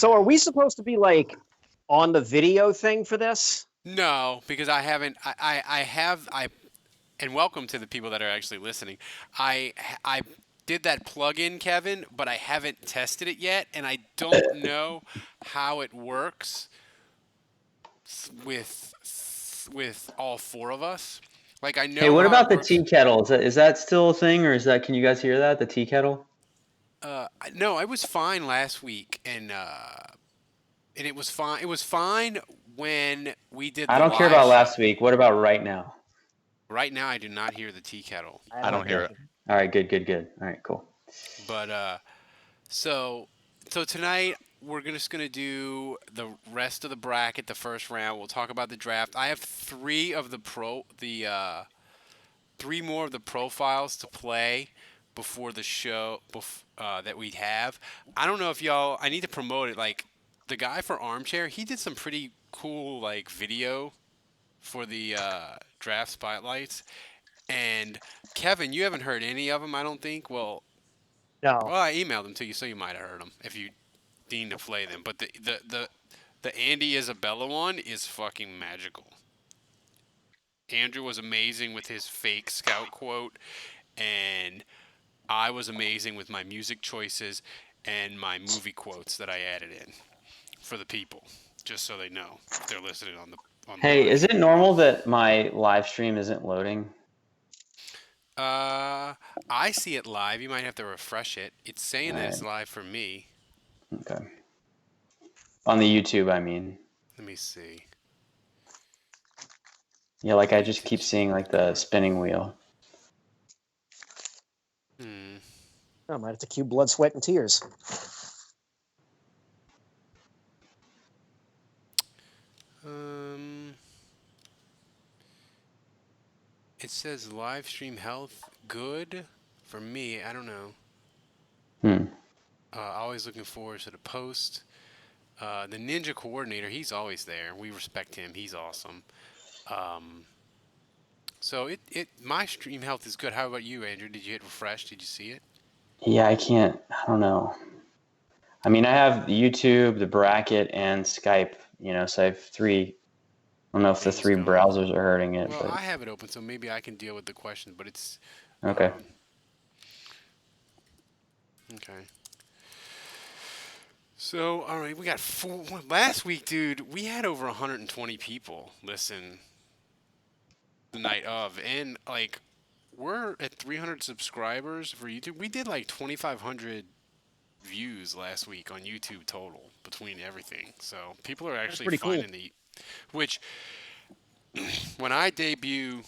So are we supposed to be like on the video thing for this? No, because I haven't. I have. And welcome to the people that are actually listening. I did that plug-in, Kevin, but I haven't tested it yet, and I don't know how it works with all four of us. Like I Hey, know what how it about the works. tea kettle? Is that still a thing, or is that? Can you guys hear that? The tea kettle? No, I was fine last week, and it was fine. It was fine when we did I the don't care live about show. last week. What about right now? Right now, I do not hear the tea kettle. I I don't don't hear Okay. it. know. All right. Good. All right. Cool. But so tonight we're just gonna do the rest of the bracket, the first round. We'll talk about the draft. I have three more of the profiles to play before the show that we have. I don't know if y'all. I need to promote it. Like the guy for Armchair, he did some pretty cool like video for the draft spotlights. And Kevin, you haven't heard any of them, I don't think. No. Well, I emailed them to you, so you might have heard them if you deign to play them. But the Andy Isabella one is fucking magical. Andrew was amazing with his fake scout quote, and I was amazing with my music choices and my movie quotes that I added in for the people, just so they know if they're listening on the Hey, live. is it normal that my live stream isn't loading? Uh, I see it live. You might have to refresh it. It's saying All that right. it's live for me. Okay. On the YouTube, I mean. Let me see. Yeah, like I just YouTube keep seeing like speaker. the spinning wheel. Hmm. I might have to cue blood, sweat, and tears. Um. It says live stream health good for me. I don't know. Hmm. Always looking forward to the post. The ninja coordinator, he's always there. We respect him. He's awesome. Um, so my stream health is good. How about you, Andrew? Did you hit refresh? Did you see it? Yeah, I can't. I don't know. I mean, I have YouTube, the bracket, and Skype. So I have three. I don't know if the Things three going. browsers are hurting it, Well, but I have it open, so maybe I can deal with the question. But it's okay. um, okay. So, all right, we got four. Last week, dude, we had over 120 people listen the night of, and like we're at 300 subscribers for YouTube. We did like 2,500 views last week on YouTube total between everything. So people are That's actually pretty cool. finding which when I debut,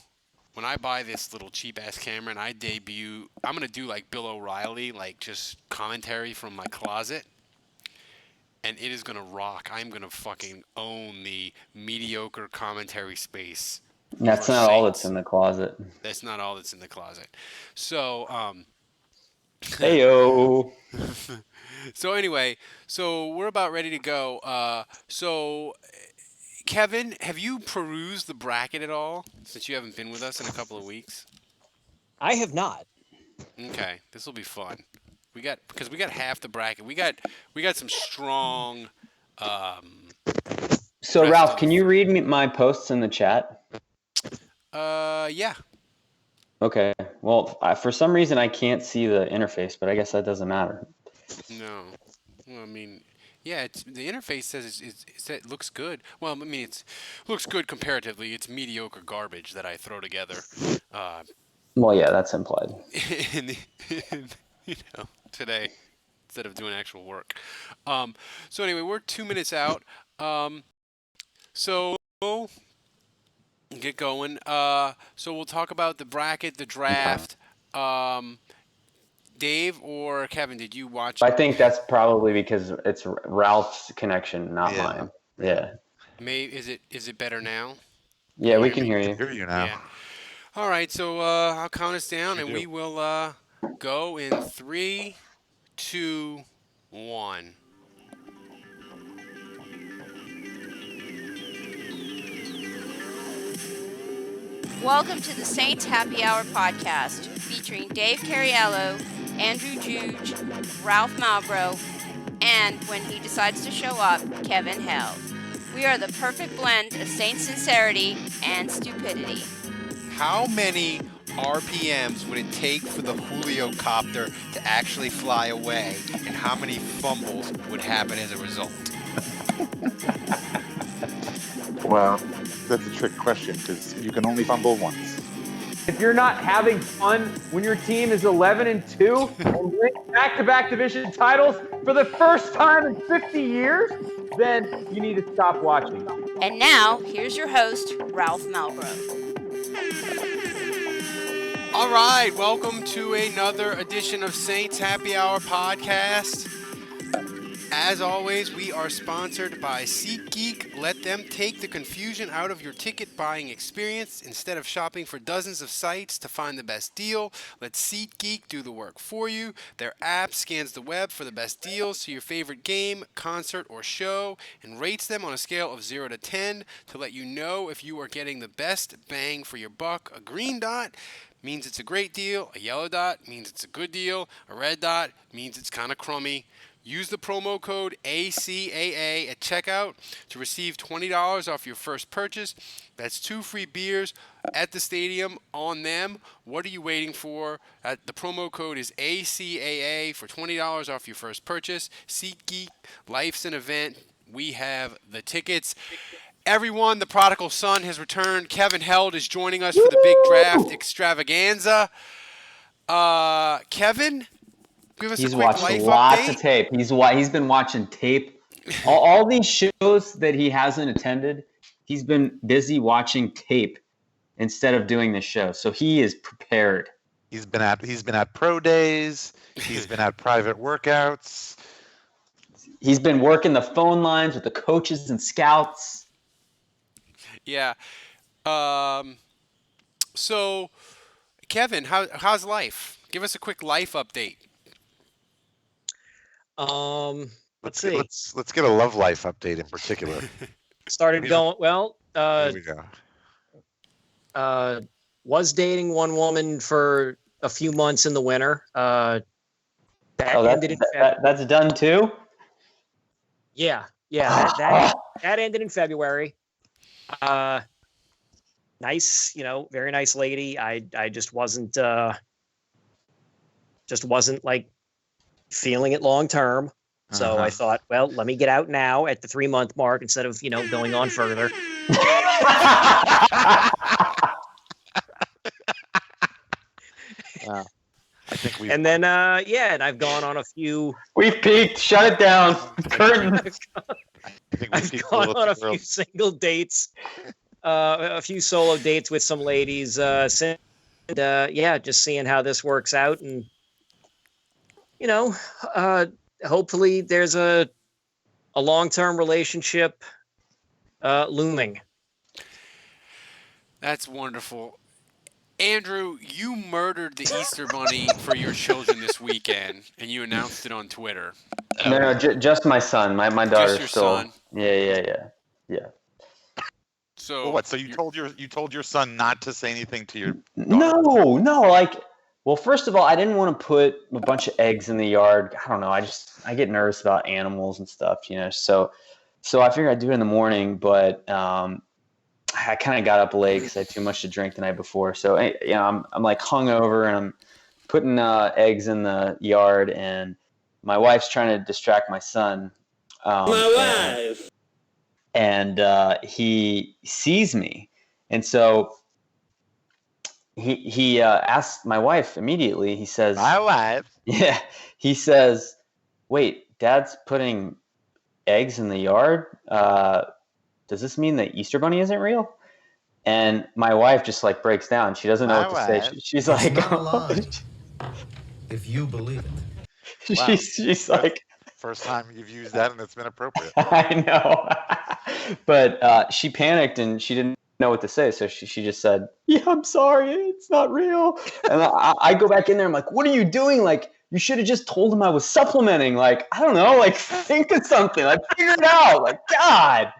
when I buy this little cheap ass camera and I debut, I'm gonna do like Bill O'Reilly, like just commentary from my closet. And it is gonna rock. I'm gonna fucking own the mediocre commentary space That's for not all that's Saints. in the closet. That's not all that's in the closet. So, Heyo. so anyway, so we're about ready to go. Kevin, have you perused the bracket at all since you haven't been with us in a couple of weeks? I have not. Okay, this will be fun. Because we got half the bracket. We got some strong. Um, So rest Ralph, of the. can you read me my posts in the chat? Yeah. Okay. Well, for some reason I can't see the interface, but I guess that doesn't matter. No. Well, I mean, yeah. The interface says it looks good. Well, I mean, it looks good comparatively. It's mediocre garbage that I throw together. Uh, Well, yeah, that's implied. in, today instead of doing actual work. So anyway, we're 2 minutes out. So get going. So we'll talk about the bracket, the Okay. draft. Um, Dave or Kevin, did you watch? I think that's probably because it's Ralph's connection, not Yeah. mine. Yeah. Is it better now? Can Yeah, you we hear can me? hear I you. hear you now. Yeah. All right. So I'll count us down, You and do. we will go in 3, 2, 1. Welcome to the Saints Happy Hour podcast featuring Dave Cariello, Andrew Juge, Ralph Malbrough, and when he decides to show up, Kevin Held. We are the perfect blend of Saint sincerity and stupidity. How many RPMs would it take for the Julio copter to actually fly away, and how many fumbles would happen as a result? Well, that's a trick question because you can only fumble once. If you're not having fun when your team is 11-2 and win back-to-back division titles for the first time in 50 years, then you need to stop watching. And now, here's your host, Ralph Malgrove. All right, welcome to another edition of Saints Happy Hour podcast. As always, we are sponsored by SeatGeek. Let them take the confusion out of your ticket buying experience. Instead of shopping for dozens of sites to find the best deal, let SeatGeek do the work for you. Their app scans the web for the best deals to your favorite game, concert, or show, and rates them on a scale of 0 to 10 to let you know if you are getting the best bang for your buck. A green dot means it's a great deal. A yellow dot means it's a good deal. A red dot means it's kind of crummy. Use the promo code ACAA at checkout to receive $20 off your first purchase. That's 2 free beers at the stadium on them. What are you waiting for? The promo code is ACAA for $20 off your first purchase. SeatGeek, life's an event. We have the tickets. Everyone, the prodigal son has returned. Kevin Held is joining us for the big draft extravaganza. Kevin? Give us He's a quick watched life lots update. of tape. He's been watching tape. All these shows that he hasn't attended, he's been busy watching tape instead of doing the show. So he is prepared. He's been at pro days. He's been at private workouts. He's been working the phone lines with the coaches and scouts. Yeah. So, Kevin, how's life? Give us a quick life update. Let's see. Let's get a love life update in particular. Started going well. Here we go. Was dating one woman for a few months in the winter. That ended in that's done too? Yeah. That ended in February. Nice, very nice lady. I just wasn't like feeling it long term. So I thought, well, let me get out now at the 3-month mark instead of, going on further. Wow. I think we. And then, and I've gone on a few. We've peaked. Shut it down. Curtain. I've gone on a few single dates, a few solo dates with some ladies. Since, just seeing how this works out, and hopefully there's a long-term relationship looming. That's wonderful. Andrew, you murdered the Easter Bunny for your children this weekend, and you announced it on Twitter. No, just my son. My daughter's your still. son. Yeah. So Well, what? So you told your son not to say anything to your No. Well, first of all, I didn't want to put a bunch of eggs in the yard. I don't know. I get nervous about animals and stuff, So I figured I'd do it in the morning, but I kind of got up late because I had too much to drink the night before. So I'm like hungover and I'm putting eggs in the yard, and my wife's trying to distract my son. My wife. And he sees me, and so he asked my wife immediately. He says, "My wife." Yeah. He says, "Wait, Dad's putting eggs in the yard. Does this mean the Easter Bunny isn't real?" And my wife just like breaks down. She doesn't know what to say. She's like, not a lie, if you believe it. Wow. she's like, First time you've used that, and it's been appropriate. I know. But she panicked and she didn't know what to say. So she just said, "Yeah, I'm sorry. It's not real." And I go back in there. I'm like, "What are you doing? Like, you should have just told him I was supplementing. Like, I don't know. Like, think of something. Like, figure it out. Like, God.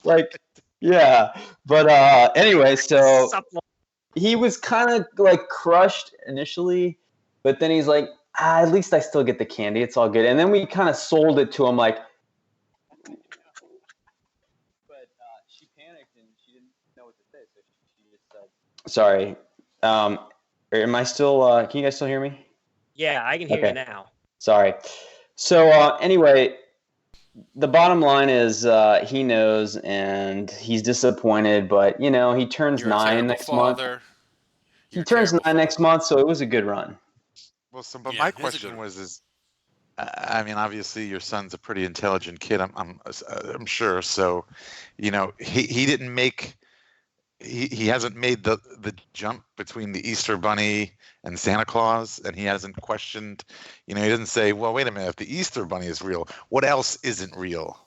Like, yeah." But anyway, so he was kind of like crushed initially, but then he's like, at least I still get the candy. It's all good. And then we kind of sold it to him like. But she panicked and she didn't know what to say, so she just said. Sorry. Am I still? Can you guys still hear me? Yeah, I can hear you now. Sorry. So anyway, the bottom line is he knows and he's disappointed, but he turns You're 9 next month. He turns 9 next month, so it was a good run. Well, but my question was, I mean, obviously your son's a pretty intelligent kid. I'm sure. So, he didn't make. He hasn't made the jump between the Easter Bunny and Santa Claus, and he hasn't questioned. He doesn't say, "Well, wait a minute. If the Easter Bunny is real, what else isn't real?"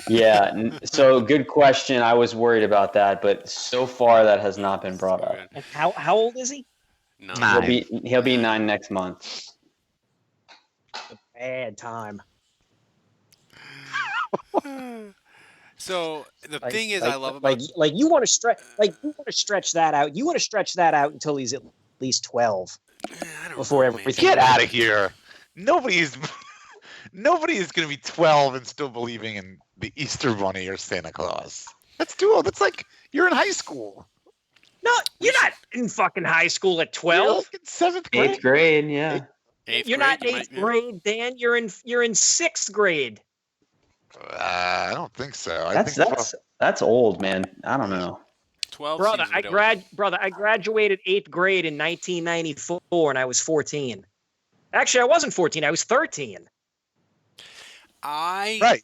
Yeah. So good question. I was worried about that, but so far that has not been brought up. And how old is he? 9. He'll be 9 next month. A bad time. So the thing is, I love about you want to stretch that out. You want to stretch that out until he's at least 12 before everything. Get out of here! Nobody is going to be 12 and still believing in the Easter Bunny or Santa Claus. That's too old. That's like you're in high school. No, you're not in fucking high school at 12. In 7th grade. 8th grade, yeah. You're not 8th grade, Dan. You're in 6th grade. I don't think so. That's old, man. I don't know. 12. Brother, I graduated 8th grade in 1994, and I was 14. Actually, I wasn't 14. I was 13. Right.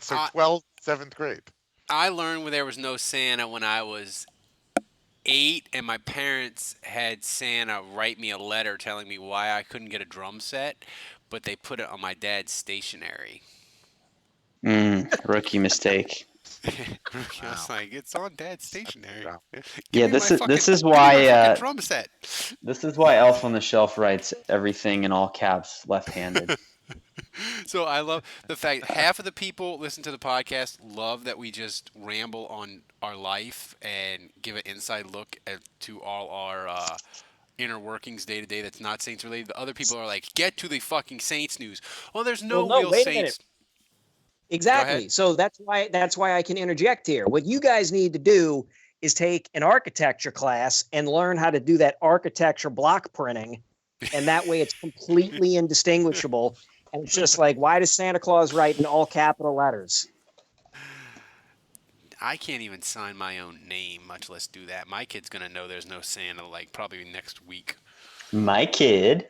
So 12, 7th grade. I learned when there was no Santa when I was 8, and my parents had Santa write me a letter telling me why I couldn't get a drum set, but they put it on my dad's stationery. Rookie mistake. I was like, it's on Dad's stationery. Yeah, this is why drum set. This is why Elf on the Shelf writes everything in all caps, left-handed. So I love the fact half of the people listen to the podcast love that we just ramble on our life and give an inside look to all our inner workings day to day that's not Saints related. The other people are like, get to the fucking Saints news. Well, there's no real Saints. Exactly. So that's why I can interject here. What you guys need to do is take an architecture class and learn how to do that architecture block printing, and that way it's completely indistinguishable. And it's just like, why does Santa Claus write in all capital letters? I can't even sign my own name, much less do that. My kid's gonna know there's no Santa like probably next week. My kid.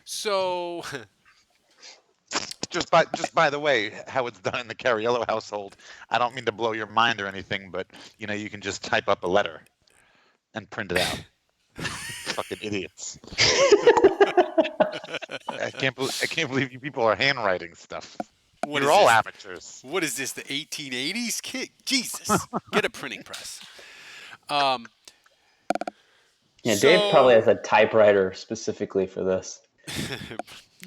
So. Just by the way, how it's done in the Cariello household, I don't mean to blow your mind or anything, but you can just type up a letter and print it out. Fucking idiots. I can't believe you people are handwriting stuff. You're all amateurs. What is this, the 1880s, kid? Jesus. Get a printing press. Yeah, Dave probably has a typewriter specifically for this.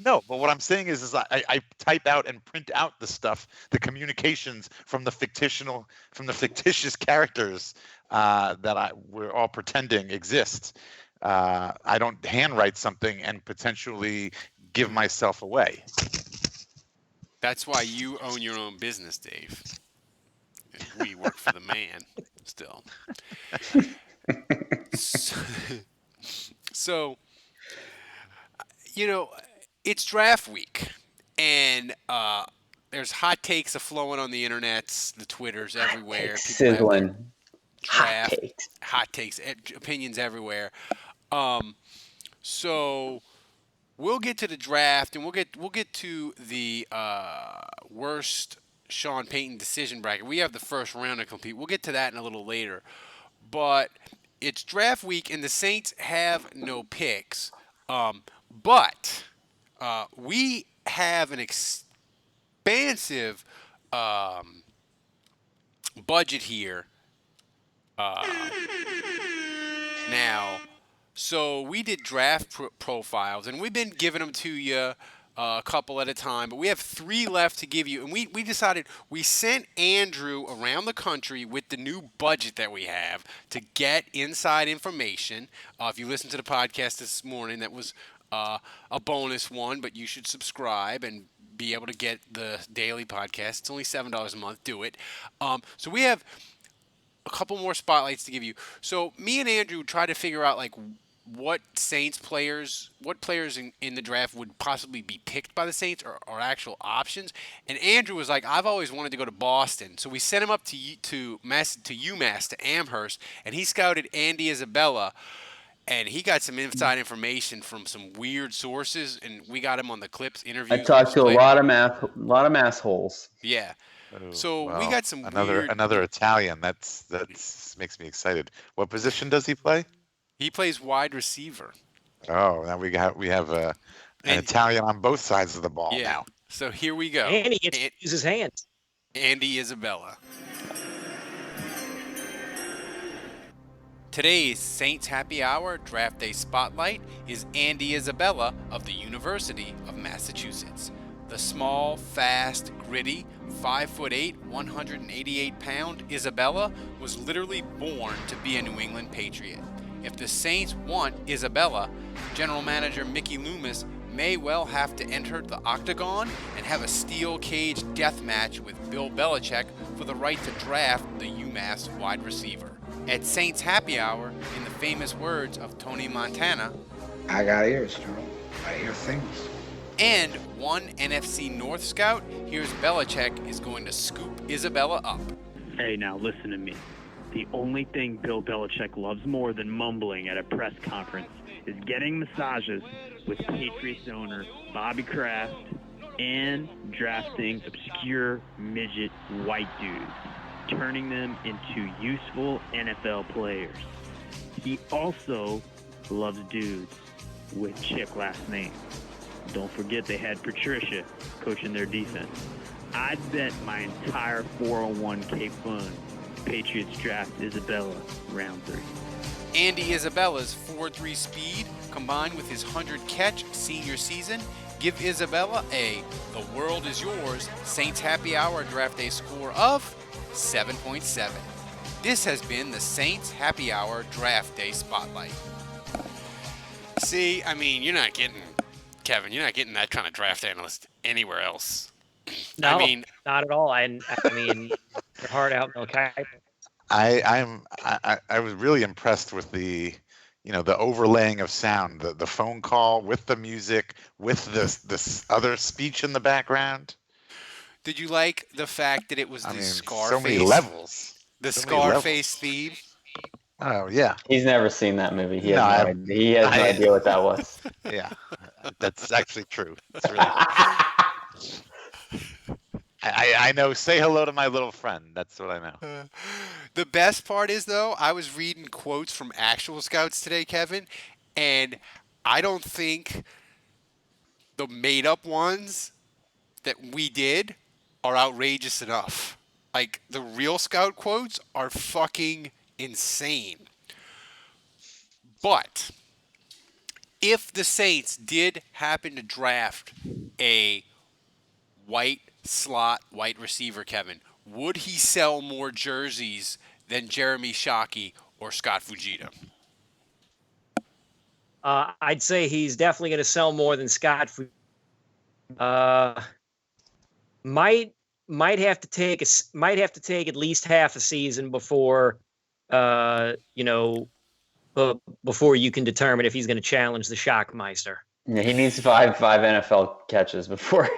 No, but what I'm saying is I type out and print out the stuff, the communications from the fictitious characters that we're all pretending exist. I don't handwrite something and potentially give myself away. That's why you own your own business, Dave. We work for the man still. So it's draft week, and there's hot takes flowing on the internets, the Twitters everywhere. Sizzling. Hot takes, opinions everywhere. So we'll get to the draft, and we'll get to the worst Sean Payton decision bracket. We have the first round to complete. We'll get to that in a little later, but it's draft week, and the Saints have no picks. But we have an expansive budget here now. So we did draft profiles, and we've been giving them to you a couple at a time, but we have 3 left to give you. And we decided, we sent Andrew around the country with the new budget that we have to get inside information. If you listened to the podcast this morning, that was a bonus one, but you should subscribe and be able to get the daily podcast. It's only $7 a month. Do it. So we have a couple more spotlights to give you. So me and Andrew tried to figure out like what players in the draft would possibly be picked by the Saints or actual options. And Andrew was like, I've always wanted to go to Boston. So we sent him up to UMass, to Amherst, and he scouted Andy Isabella. And he got some inside information from some weird sources, and we got him on the Clips interviews. I talked to a lot of mass holes. Yeah. Oh, So well, we got some another Italian. That's makes me excited. What position does he play? He plays wide receiver. Oh, now we have an Italian on both sides of the ball now. So here we go. And he gets to use his hands. Andy Isabella. Today's Saints Happy Hour Draft Day Spotlight is Andy Isabella of the University of Massachusetts. The small, fast, gritty, 5'8", 188-pound Isabella was literally born to be a New England Patriot. If the Saints want Isabella, General Manager Mickey Loomis may well have to enter the octagon and have a steel cage death match with Bill Belichick for the right to draft the UMass wide receiver. At Saints Happy Hour, in the famous words of Tony Montana, I got ears, Charles. I hear things. And one NFC North scout hears Belichick is going to scoop Isabella up. Hey, now listen to me. The only thing Bill Belichick loves more than mumbling at a press conference is getting massages with Patriots owner Bobby Kraft and drafting obscure midget white dudes, turning them into useful NFL players. He also loves dudes with chick last names. Don't forget they had Patricia coaching their defense. I'd bet my entire 401k fund Patriots draft Isabella round 3. Andy Isabella's 4.3 speed combined with his 100-catch senior season give Isabella a The World Is Yours Saints Happy Hour Draft Day score of 7.7. This has been the Saints Happy Hour Draft Day Spotlight. See, I mean, Kevin, you're not getting that kind of draft analyst anywhere else. No, I mean, not at all. I mean, your heart out, okay. I was really impressed with the overlaying of sound, the phone call with the music, with this other speech in the background. Did you like the fact that it was Scarface? So many levels. The Scarface theme. Oh yeah. He's never seen that movie. He has no idea what that was. Yeah, that's actually true. It's really. I know. Say hello to my little friend. That's what I know. The best part is, though, I was reading quotes from actual scouts today, Kevin, and I don't think the made-up ones that we did are outrageous enough. Like, the real scout quotes are fucking insane. But if the Saints did happen to draft a white receiver, Kevin, would he sell more jerseys than Jeremy Shockey or Scott Fujita? I'd say he's definitely going to sell more than Scott Fujita. Might have to take at least half a season before before you can determine if he's going to challenge the Shockmeister. Yeah, he needs five NFL catches before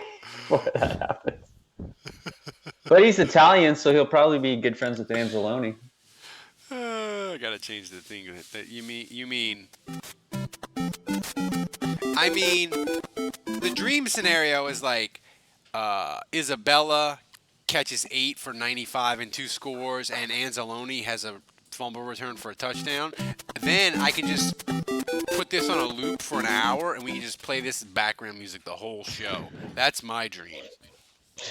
that happens. But he's Italian, so he'll probably be good friends with Anzalone. I gotta change the thing that you mean. I mean, the dream scenario is like Isabella catches 8 for 95 and 2 scores, and Anzalone has a fumble return for a touchdown. Then I can just put this on a loop for an hour, and we can just play this background music the whole show. That's my dream.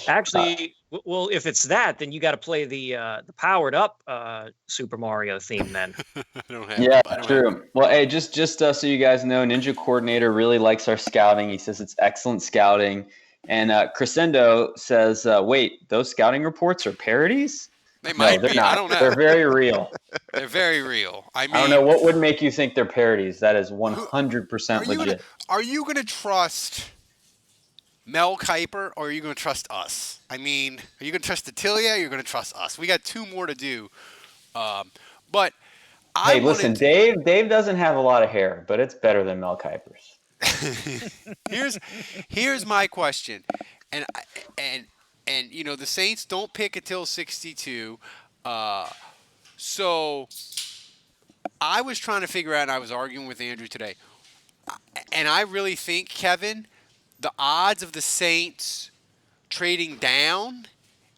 Actually, well, if it's that, then you got to play the powered up Super Mario theme then. True. Well, hey, just so you guys know, Ninja Coordinator really likes our scouting. He says it's excellent scouting. And Crescendo says, wait, those scouting reports are parodies? They might they're be. not. I don't know. They're very real. They're very real. I mean, I don't know what would make you think they're parodies. That is 100% legit. Are you gonna trust Mel Kiper or are you gonna trust us? I mean, are you gonna trust Attilia? Or are you gonna trust us? We got 2 more to do. But Hey, listen, Dave doesn't have a lot of hair, but it's better than Mel Kiper's. Here's my question, and you know the Saints don't pick until 62, so I was trying to figure out, and I was arguing with Andrew today, and I really think, Kevin, the odds of the Saints trading down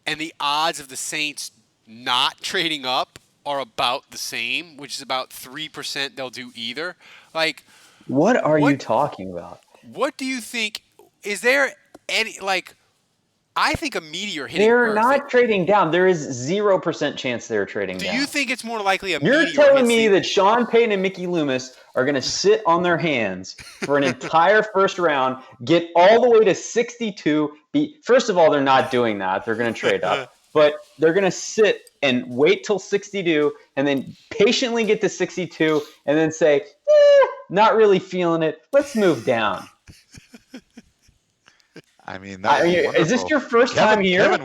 and the odds of the Saints not trading up are about the same, which is about 3% they'll do either. Like, what are you talking about? What do you think? Is there any, like, I think a meteor hitting They're Earth. not trading down. There is 0% chance they're trading down. Do you think it's more likely a meteor? You're telling me that Sean Payton and Mickey Loomis are going to sit on their hands for an entire first round, get all the way to 62. First of all, they're not doing that. They're going to trade up. But they're going to sit and wait till 62 and then patiently get to 62 and then say, not really feeling it. Let's move down. I mean, is this your first time here? Kevin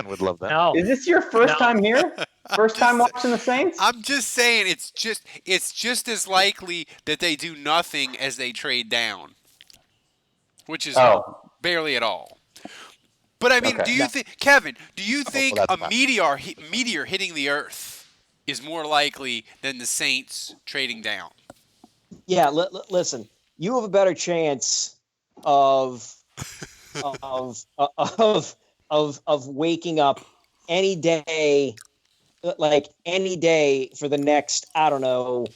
would love that. No. Is this your first time here? First time watching the Saints? I'm just saying it's just as likely that they do nothing as they trade down, which is barely at all. But I mean, do you think, Kevin? Do you think a meteor hitting the Earth is more likely than the Saints trading down? Yeah, listen. You have a better chance of waking up any day, like any day for the next, I don't know,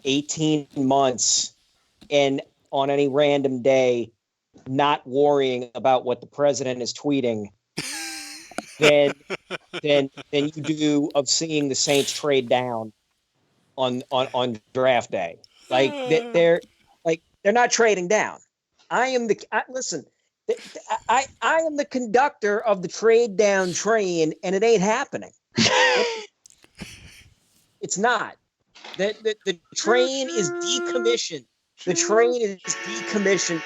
18 months, and on any random day, not worrying about what the president is tweeting, than you do of seeing the Saints trade down on draft day. Like they're not trading down. I am the conductor of the trade down train, and it ain't happening. It's not. The train is decommissioned. The train is decommissioned.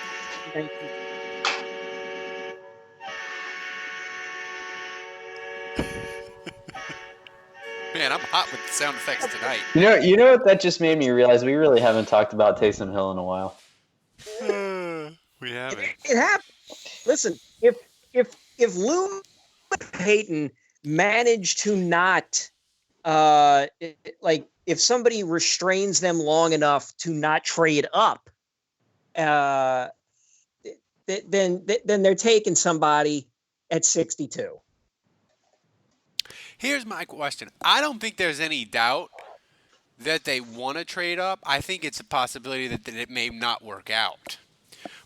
Man, I'm hot with the sound effects tonight. You know what that just made me realize? We really haven't talked about Taysom Hill in a while. We haven't. It happened. Listen, if Lou Payton managed to not, if somebody restrains them long enough to not trade up, then they're taking somebody at 62. Here's my question. I don't think there's any doubt that they want to trade up. I think it's a possibility that it may not work out.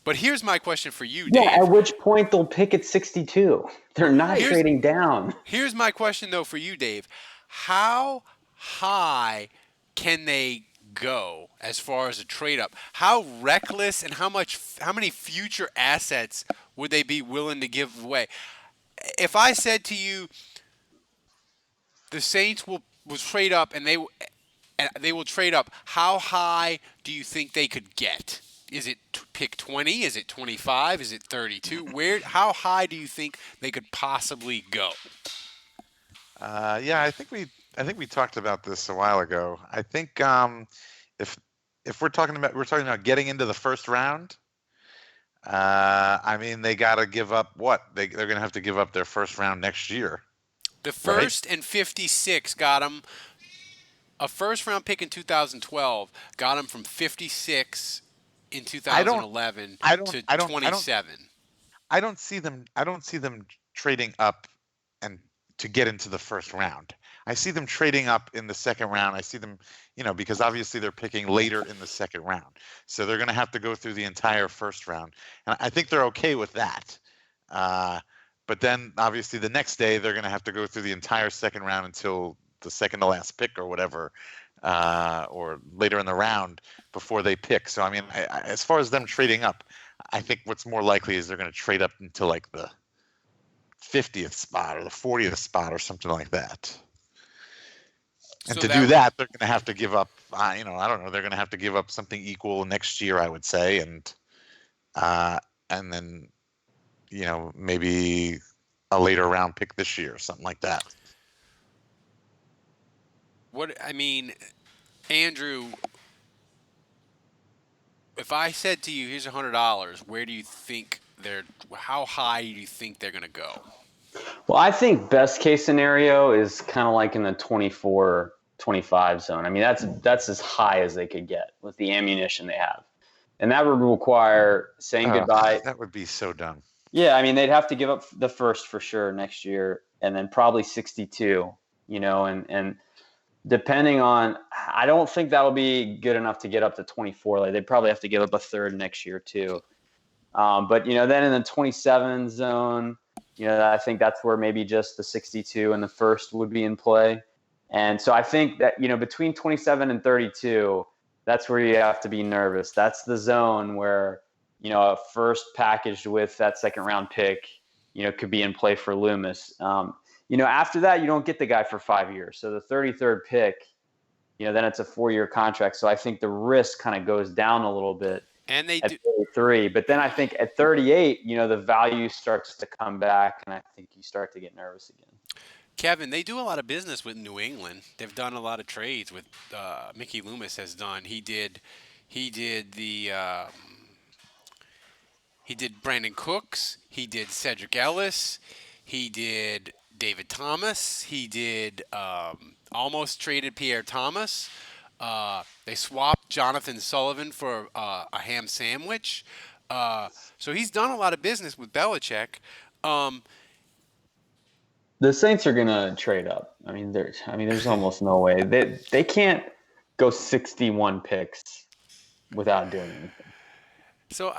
But here's my question for you, Dave. Yeah, at which point they'll pick at 62. They're not trading down. Here's my question, though, for you, Dave. How high can they go as far as a trade up? How reckless and how many future assets would they be willing to give away? If I said to you, the Saints will trade up and they will trade up, how high do you think they could get? Is it pick 20? Is it 25? Is it 32? How high do you think they could possibly go? Yeah, I think we talked about this a while ago. I think if we're talking about getting into the first round, I mean they got to give up what? They're going to have to give up their first round next year. The first and 56 got them a first round pick in 2012. Got them from 56 in 2011 to 27. I don't see them trading up and to get into the first round. I see them trading up in the second round. I see them, because obviously they're picking later in the second round. So they're going to have to go through the entire first round. And I think they're okay with that. But then obviously the next day they're going to have to go through the entire second round until the second to last pick or whatever, or later in the round before they pick. So, I mean, as far as them trading up, I think what's more likely is they're going to trade up into like the 50th spot or the 40th spot or something like that. And So to do that, they're going to have to give up, I don't know, they're going to have to give up something equal next year, I would say. And then, maybe a later round pick this year, something like that. Andrew, if I said to you, here's $100, where do you think how high do you think they're going to go? Well, I think best case scenario is kind of like in the 24, 25 zone. I mean, that's as high as they could get with the ammunition they have. And that would require saying goodbye. That would be so dumb. Yeah, I mean, they'd have to give up the first for sure next year, and then probably 62, and depending on, I don't think that'll be good enough to get up to 24. Like, they'd probably have to give up a third next year too. But, then in the 27 zone, I think that's where maybe just the 62 and the first would be in play. And so I think that, between 27 and 32, that's where you have to be nervous. That's the zone where, a first packaged with that second round pick, could be in play for Loomis. After that, you don't get the guy for 5 years. So the 33rd pick, then it's a 4-year contract. So I think the risk kind of goes down a little bit. And they at 33, but then I think at 38, the value starts to come back, and I think you start to get nervous again. Kevin, they do a lot of business with New England. They've done a lot of trades with Mickey Loomis has done. He did Brandon Cooks. He did Cedric Ellis. He did David Thomas. He did almost traded Pierre Thomas. They swapped Jonathan Sullivan for a ham sandwich. So he's done a lot of business with Belichick. The Saints are gonna trade up. There's almost no way they can't go 61 picks without doing anything. So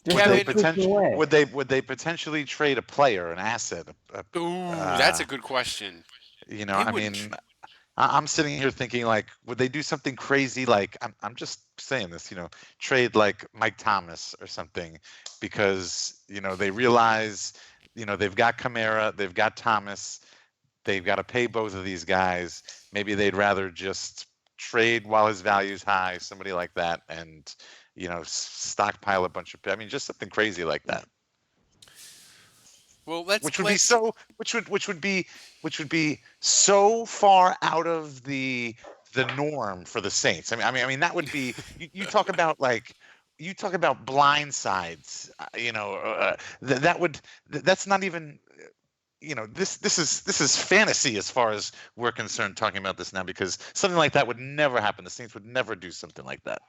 would they potentially trade a player, an asset? That's a good question. I'm sitting here thinking, like, would they do something crazy? Like, I'm just saying this, trade like Mike Thomas or something, because they realize, they've got Kamara, they've got Thomas, they've got to pay both of these guys. Maybe they'd rather just trade while his value's high, somebody like that, and stockpile a bunch of. Just something crazy like that. Well, which would be so far out of the norm for the Saints. That would be. You talk about blind sides. That's not even. This is fantasy as far as we're concerned talking about this now, because something like that would never happen. The Saints would never do something like that.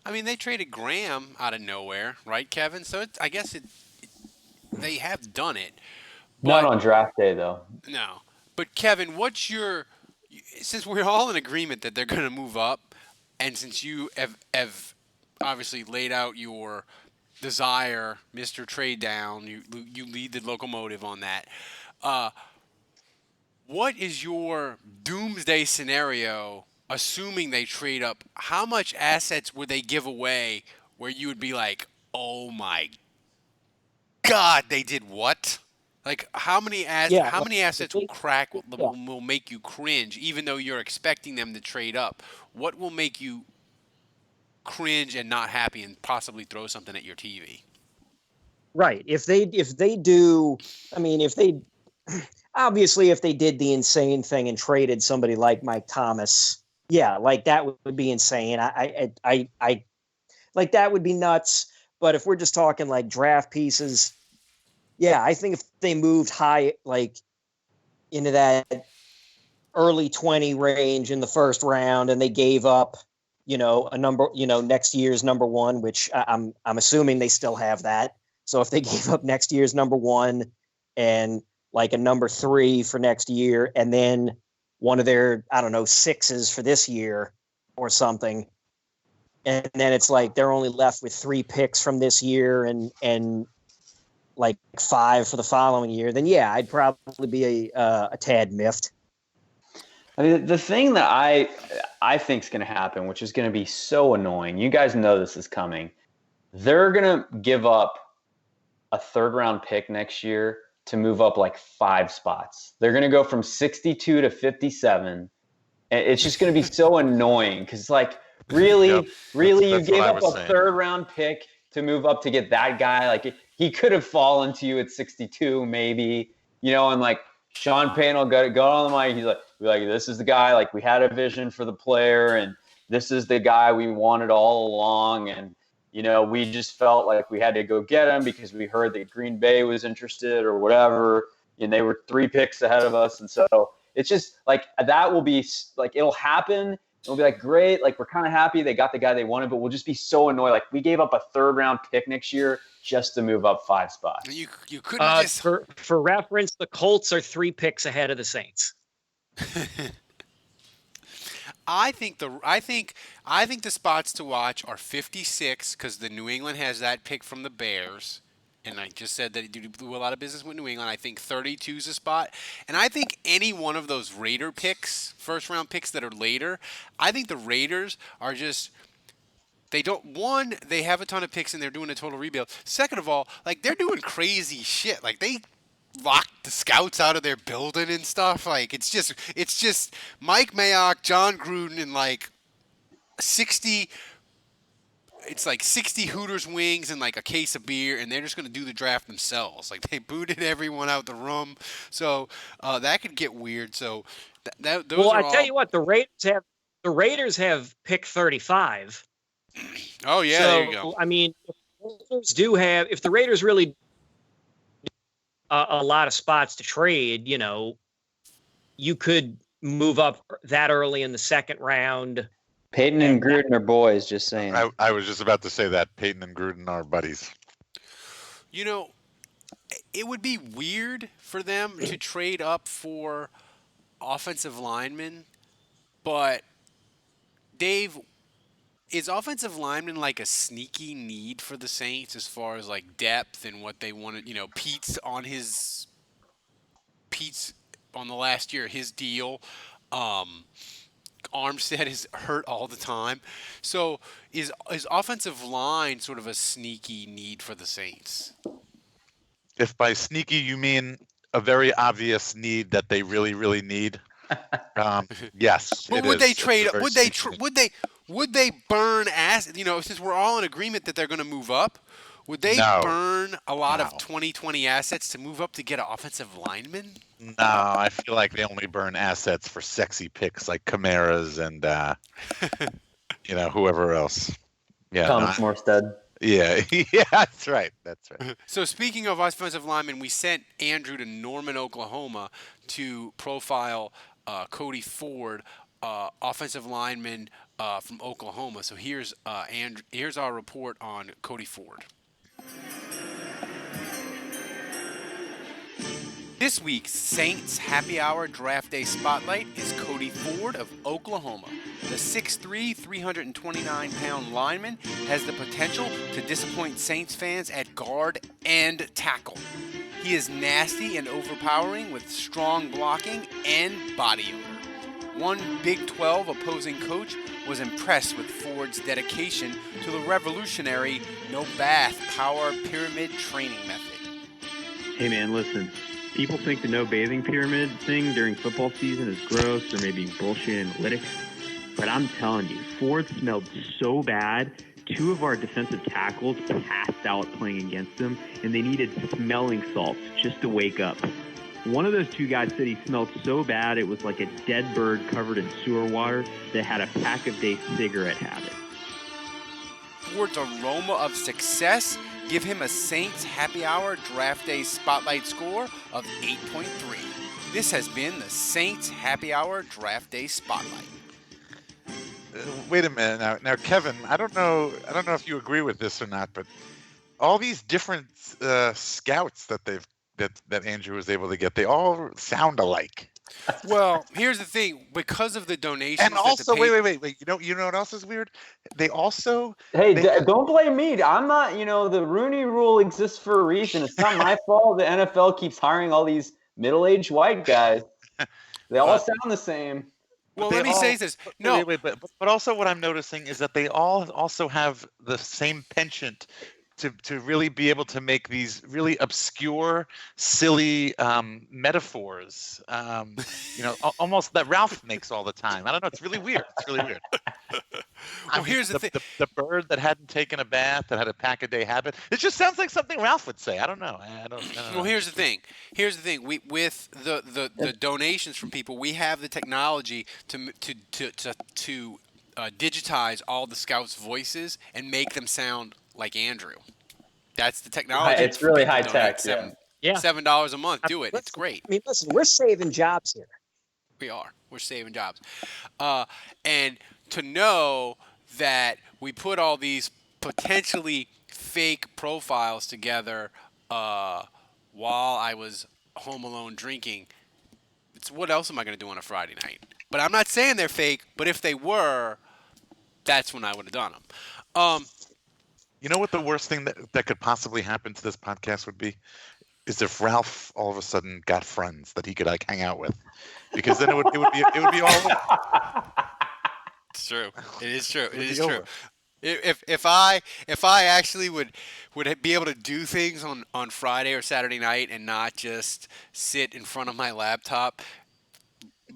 They traded Graham out of nowhere, right, Kevin? So I guess they have done it. Not on draft day, though. No. But, Kevin, since we're all in agreement that they're going to move up, and since you have obviously laid out your desire, Mr. Trade Down, you lead the locomotive on that, what is your doomsday scenario, assuming they trade up? How much assets would they give away where you would be like, oh my God, they did what? Like, how many assets will crack will make you cringe, even though you're expecting them to trade up? What will make you cringe and not happy and possibly throw something at your TV? Right. If they do, obviously if they did the insane thing and traded somebody like Mike Thomas, yeah, like that would be insane. I like that would be nuts. But if we're just talking like draft pieces, yeah, I think if they moved high, like into that early 20 range in the first round, and they gave up, a number, next year's number one, which I'm assuming they still have that. So if they gave up next year's number one and like a number 3 for next year, and then one of their, 6s for this year or something, and then it's like they're only left with 3 picks from this year and like 5 for the following year, then yeah, I'd probably be a tad miffed. The thing that I think is going to happen, which is going to be so annoying, you guys know this is coming, they're going to give up a 3rd-round pick next year to move up like 5 spots. They're going to go from 62 to 57. And it's just going to be so annoying because, like, really, you gave up a 3rd-round pick to move up to get that guy. Like, he could have fallen to you at 62, maybe, and like Sean Payton will go on the mic. He's like, this is the guy. Like, we had a vision for the player, and this is the guy we wanted all along. And we just felt like we had to go get him because we heard that Green Bay was interested or whatever, and they were 3 picks ahead of us. And so it's just like that will be like it'll happen. It'll be like, great, like we're kind of happy they got the guy they wanted, but we'll just be so annoyed. Like, we gave up a 3rd-round pick next year just to move up 5 spots. You couldn't just for reference, the Colts are 3 picks ahead of the Saints. I think the spots to watch are 56 because the New England has that pick from the Bears, and I just said that he do a lot of business with New England. I think 32 is a spot, and I think any one of those Raider picks, 1st-round picks that are later, I think the Raiders are just. They have a ton of picks and they're doing a total rebuild. Second of all, like they're doing crazy shit. Like they locked the scouts out of their building and stuff. Like it's just Mike Mayock, John Gruden, and like 60 Hooters wings and like a case of beer, and they're just going to do the draft themselves. Like they booted everyone out the room. So that could get weird. So those I tell you what, the Raiders have pick 35. Oh yeah, so, there you go. I mean, if the Raiders really a lot of spots to trade, you could move up that early in the 2nd round. Payton and Gruden are boys, just saying. I was just about to say that Payton and Gruden are buddies. It would be weird for them to trade up for offensive linemen, but Dave, is offensive lineman like a sneaky need for the Saints as far as like depth and what they wanted? Pete's on the last year of his deal. Armstead is hurt all the time. So is offensive line sort of a sneaky need for the Saints? If by sneaky you mean a very obvious need that they really, really need, yes. But would they trade? Would they burn assets? Since we're all in agreement that they're going to move up, would they burn a lot of 2020 assets to move up to get an offensive lineman? No, I feel like they only burn assets for sexy picks like Camaras and whoever else. Yeah, Thomas Morstead. Yeah, yeah, that's right. So speaking of offensive linemen, we sent Andrew to Norman, Oklahoma, to profile Cody Ford, offensive lineman from Oklahoma. So here's our report on Cody Ford. This week's Saints Happy Hour Draft Day Spotlight is Cody Ford of Oklahoma. The 6'3", 329-pound lineman has the potential to disappoint Saints fans at guard and tackle. He is nasty and overpowering with strong blocking and body odor. One Big 12 opposing coach was impressed with Ford's dedication to the revolutionary no-bath power pyramid training method. Hey man, listen. People think the no bathing pyramid thing during football season is gross or maybe bullshit analytics. But I'm telling you, Ford smelled so bad, 2 of our defensive tackles passed out playing against him, and they needed smelling salts just to wake up. One of those 2 guys said he smelled so bad it was like a dead bird covered in sewer water that had a pack-a-day cigarette habit. Ford's aroma of success give him a Saints Happy Hour Draft Day Spotlight score of 8.3. This has been the Saints Happy Hour Draft Day Spotlight. Wait a minute now, Kevin. I don't know if you agree with this or not, but all these different scouts that Andrew was able to get, they all sound alike. Well, here's the thing: because of the donations, and also, wait. You know what else is weird? They also don't blame me. I'm not. The Rooney Rule exists for a reason. It's not my fault. The NFL keeps hiring all these middle-aged white guys. They all sound the same. Well, let me say this. No, but also what I'm noticing is that they all also have the same penchant to really be able to make these really obscure, silly metaphors. Almost that Ralph makes all the time. I don't know. It's really weird. It's really weird. Well, here's the thing. The bird that hadn't taken a bath, that had a pack-a-day habit. It just sounds like something Ralph would say. I don't know. Well, here's the thing. We with the donations from people, we have the technology to digitize all the scouts' voices and make them sound like Andrew. That's the technology. It's really high tech. $7 a month. Do it. It's great. I mean, listen, we're saving jobs here. We are. We're saving jobs. And to know that we put all these potentially fake profiles together while I was home alone drinking, it's what else am I going to do on a Friday night? But I'm not saying they're fake, but if they were, that's when I would have done them. You know what the worst thing that could possibly happen to this podcast would be? Is if Ralph all of a sudden got friends that he could like hang out with, because then it would be all over. It's true. It is true. It is true. If I actually would be able to do things on Friday or Saturday night and not just sit in front of my laptop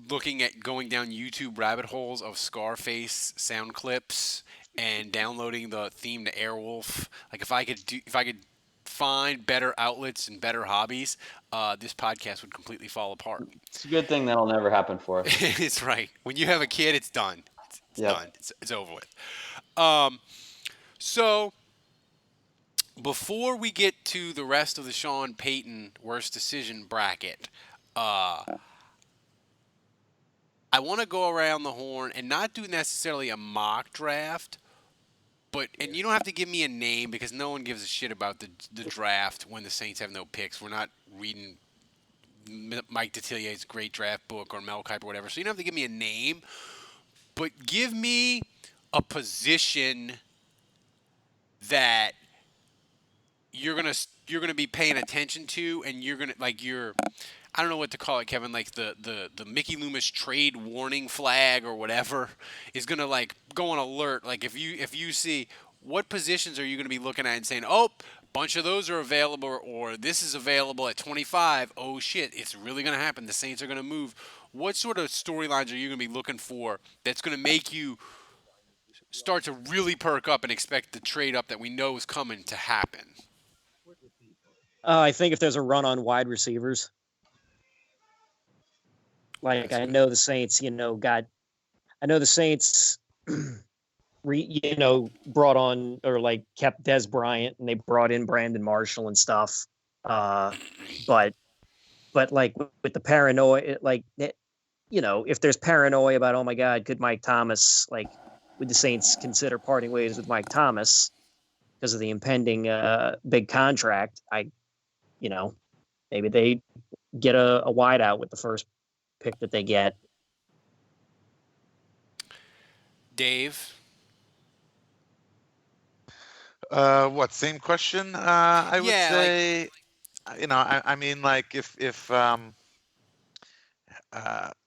looking at going down YouTube rabbit holes of Scarface sound clips and downloading the theme to Airwolf, like if I could find better outlets and better hobbies, this podcast would completely fall apart. It's a good thing that'll never happen for us. It's right. When you have a kid, it's done. It's done. It's over with. So before we get to the rest of the Sean Payton worst decision bracket, I want to go around the horn and not do necessarily a mock draft, and you don't have to give me a name because no one gives a shit about the draft when the Saints have no picks. We're not reading Mike Detilier's great draft book or Mel Kiper or whatever, so you don't have to give me a name, but give me a position that you're gonna be paying attention to, and you're gonna I don't know what to call it, Kevin, like the Mickey Loomis trade warning flag or whatever is gonna like go on alert. Like if you see, what positions are you gonna be looking at and saying, oh, bunch of those are available, or this is available at 25. Oh shit, it's really gonna happen. The Saints are gonna move. What sort of storylines are you gonna be looking for that's gonna make you start to really perk up and expect the trade up that we know is coming to happen? I think if there's a run on wide receivers, like I know the Saints, brought on or like kept Des Bryant and they brought in Brandon Marshall and stuff. But like with the paranoia, like, if there's paranoia about, oh my God, could Mike Thomas, like, would the Saints consider parting ways with Mike Thomas because of the impending big contract? Maybe they get a wideout with the first pick that they get. Dave? What, same question? I would say, I mean, like if I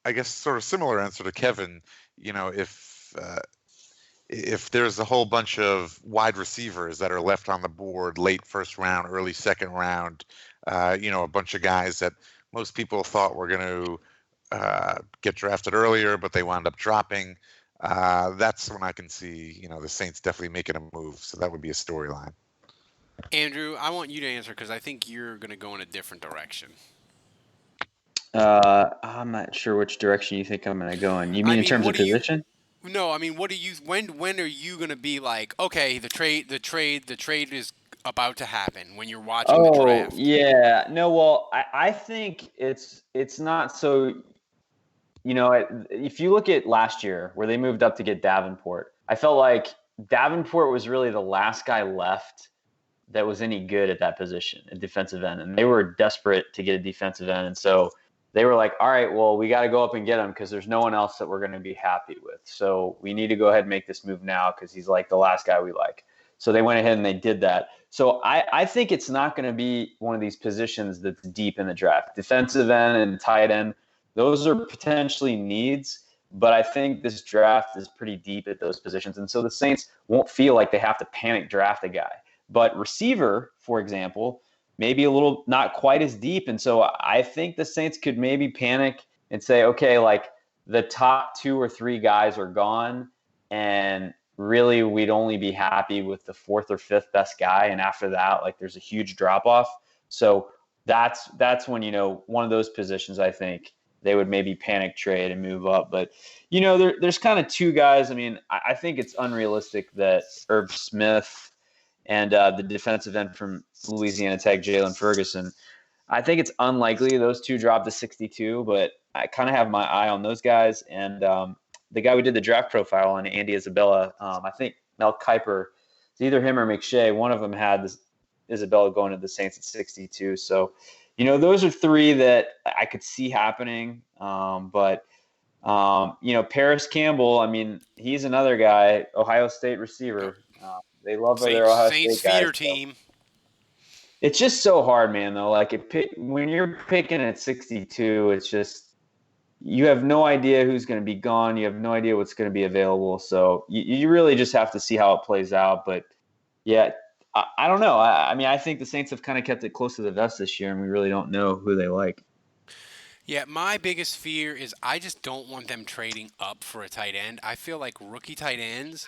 guess sort of similar answer to Kevin, if there's a whole bunch of wide receivers that are left on the board late first round, early second round, a bunch of guys that most people thought were going to get drafted earlier, but they wound up dropping. That's when I can see, the Saints definitely making a move. So that would be a storyline. Andrew, I want you to answer because I think you're going to go in a different direction. I'm not sure which direction you think I'm going to go in. You mean in terms of position? No, I mean, what do you? When are you going to be like, okay, the trade is about to happen when you're watching the draft? Oh, yeah. No, well, I think it's not so. If you look at last year where they moved up to get Davenport, I felt like Davenport was really the last guy left that was any good at that position, at defensive end, and they were desperate to get a defensive end, and so they were like, all right, well, we got to go up and get him because there's no one else that we're going to be happy with. So we need to go ahead and make this move now because he's like the last guy we like. So they went ahead and they did that. So I think it's not going to be one of these positions that's deep in the draft. Defensive end and tight end, those are potentially needs, but I think this draft is pretty deep at those positions. And so the Saints won't feel like they have to panic draft a guy. But receiver, for example, maybe a little not quite as deep. And so I think the Saints could maybe panic and say, okay, like the top 2 or 3 guys are gone, and really we'd only be happy with the 4th or 5th best guy. And after that, like there's a huge drop off. So that's when, one of those positions, I think they would maybe panic trade and move up. But, there's kind of 2 guys. I mean, I think it's unrealistic that Herb Smith and the defensive end from Louisiana Tech, Jalen Ferguson, I think it's unlikely those 2 drop to 62, but I kind of have my eye on those guys. And the guy we did the draft profile on, Andy Isabella, I think Mel Kiper, it's either him or McShay. One of them had this Isabella going to the Saints at 62. So, those are 3 that I could see happening. But Paris Campbell, I mean, he's another guy, Ohio State receiver. They love their Ohio Saints State guys. feeder team. It's just so hard, man, though. Like, when you're picking at 62, it's just you have no idea who's going to be gone. You have no idea what's going to be available. So you really just have to see how it plays out. But, yeah, I don't know. I mean, I think the Saints have kind of kept it close to the vest this year, and we really don't know who they like. Yeah, my biggest fear is I just don't want them trading up for a tight end. I feel like rookie tight ends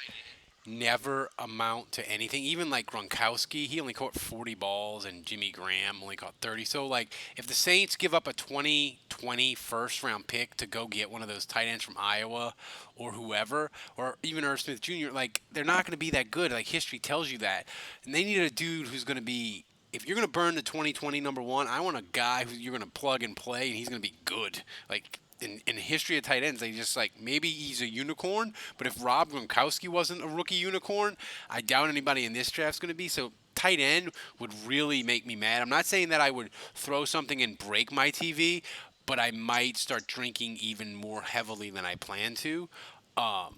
never amount to anything. Even like Gronkowski, he only caught 40 balls, and Jimmy Graham only caught 30. So, like, if the Saints give up a 2020 first-round pick to go get one of those tight ends from Iowa or whoever, or even Irv Smith Jr., like, they're not going to be that good. Like, history tells you that. And they need a dude who's going to be, if you're going to burn the 2020 number 1, I want a guy who you're going to plug and play, and he's going to be good. Like, in the history of tight ends, they just like, maybe he's a unicorn, but if Rob Gronkowski wasn't a rookie unicorn, I doubt anybody in this draft's going to be. So tight end would really make me mad. I'm not saying that I would throw something and break my TV, but I might start drinking even more heavily than I plan to. So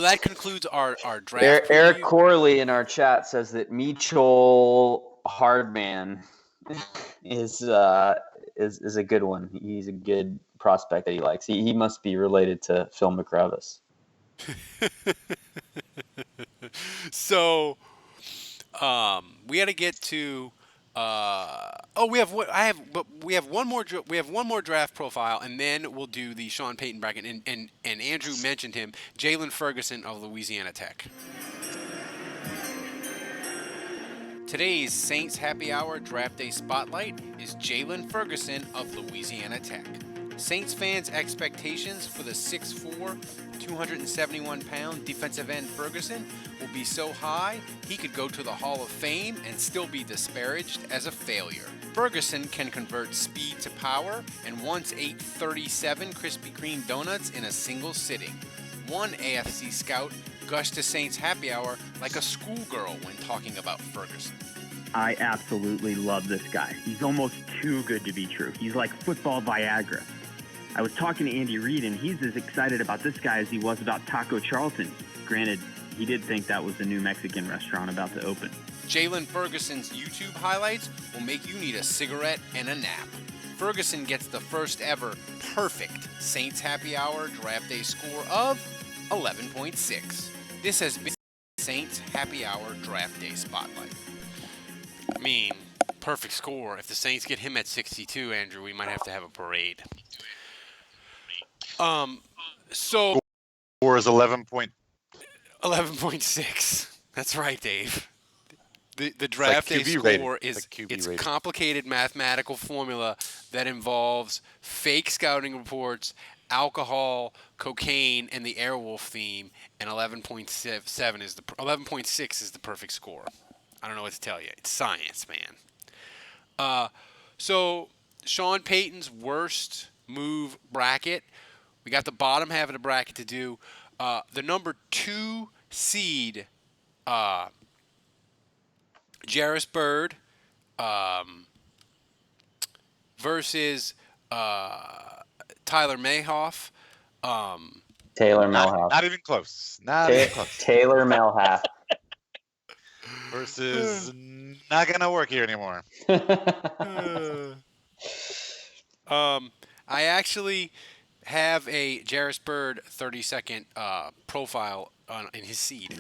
that concludes our draft. Eric Corley in our chat says that Mitchell Hardman is a good one. He's a good prospect that he likes. He must be related to Phil McRevis. So, we got to get to. We have one more draft profile, and then we'll do the Sean Payton bracket. And Andrew mentioned him, Jalen Ferguson of Louisiana Tech. Today's Saints Happy Hour Draft Day Spotlight is Jalen Ferguson of Louisiana Tech. Saints fans' expectations for the 6'4", 271-pound defensive end Ferguson will be so high he could go to the Hall of Fame and still be disparaged as a failure. Ferguson can convert speed to power and once ate 37 Krispy Kreme donuts in a single sitting. One AFC scout gushed to Saints Happy Hour like a schoolgirl when talking about Ferguson. I absolutely love this guy. He's almost too good to be true. He's like football Viagra. I was talking to Andy Reid, and he's as excited about this guy as he was about Taco Charlton. Granted, he did think that was the new Mexican restaurant about to open. Jalen Ferguson's YouTube highlights will make you need a cigarette and a nap. Ferguson gets the first ever perfect Saints Happy Hour Draft Day score of 11.6. This has been Saints Happy Hour Draft Day Spotlight. I mean, perfect score. If the Saints get him at 62, Andrew, we might have to have a parade. So score is 11.6. That's right, Dave. The draft day score is it's a complicated mathematical formula that involves fake scouting reports, alcohol, cocaine, and the Airwolf theme. And 11.6 is the perfect score. I don't know what to tell you. It's science, man. So Sean Payton's worst move bracket. We got the bottom half of the bracket to do. The number 2 seed, Jarris Byrd, versus Tyler Mayhoff. Taylor Melhoff. Not even close. Not even close. Taylor Melhoff. Versus not going to work here anymore. I actually have a Jarris Byrd 30-second profile in his seed.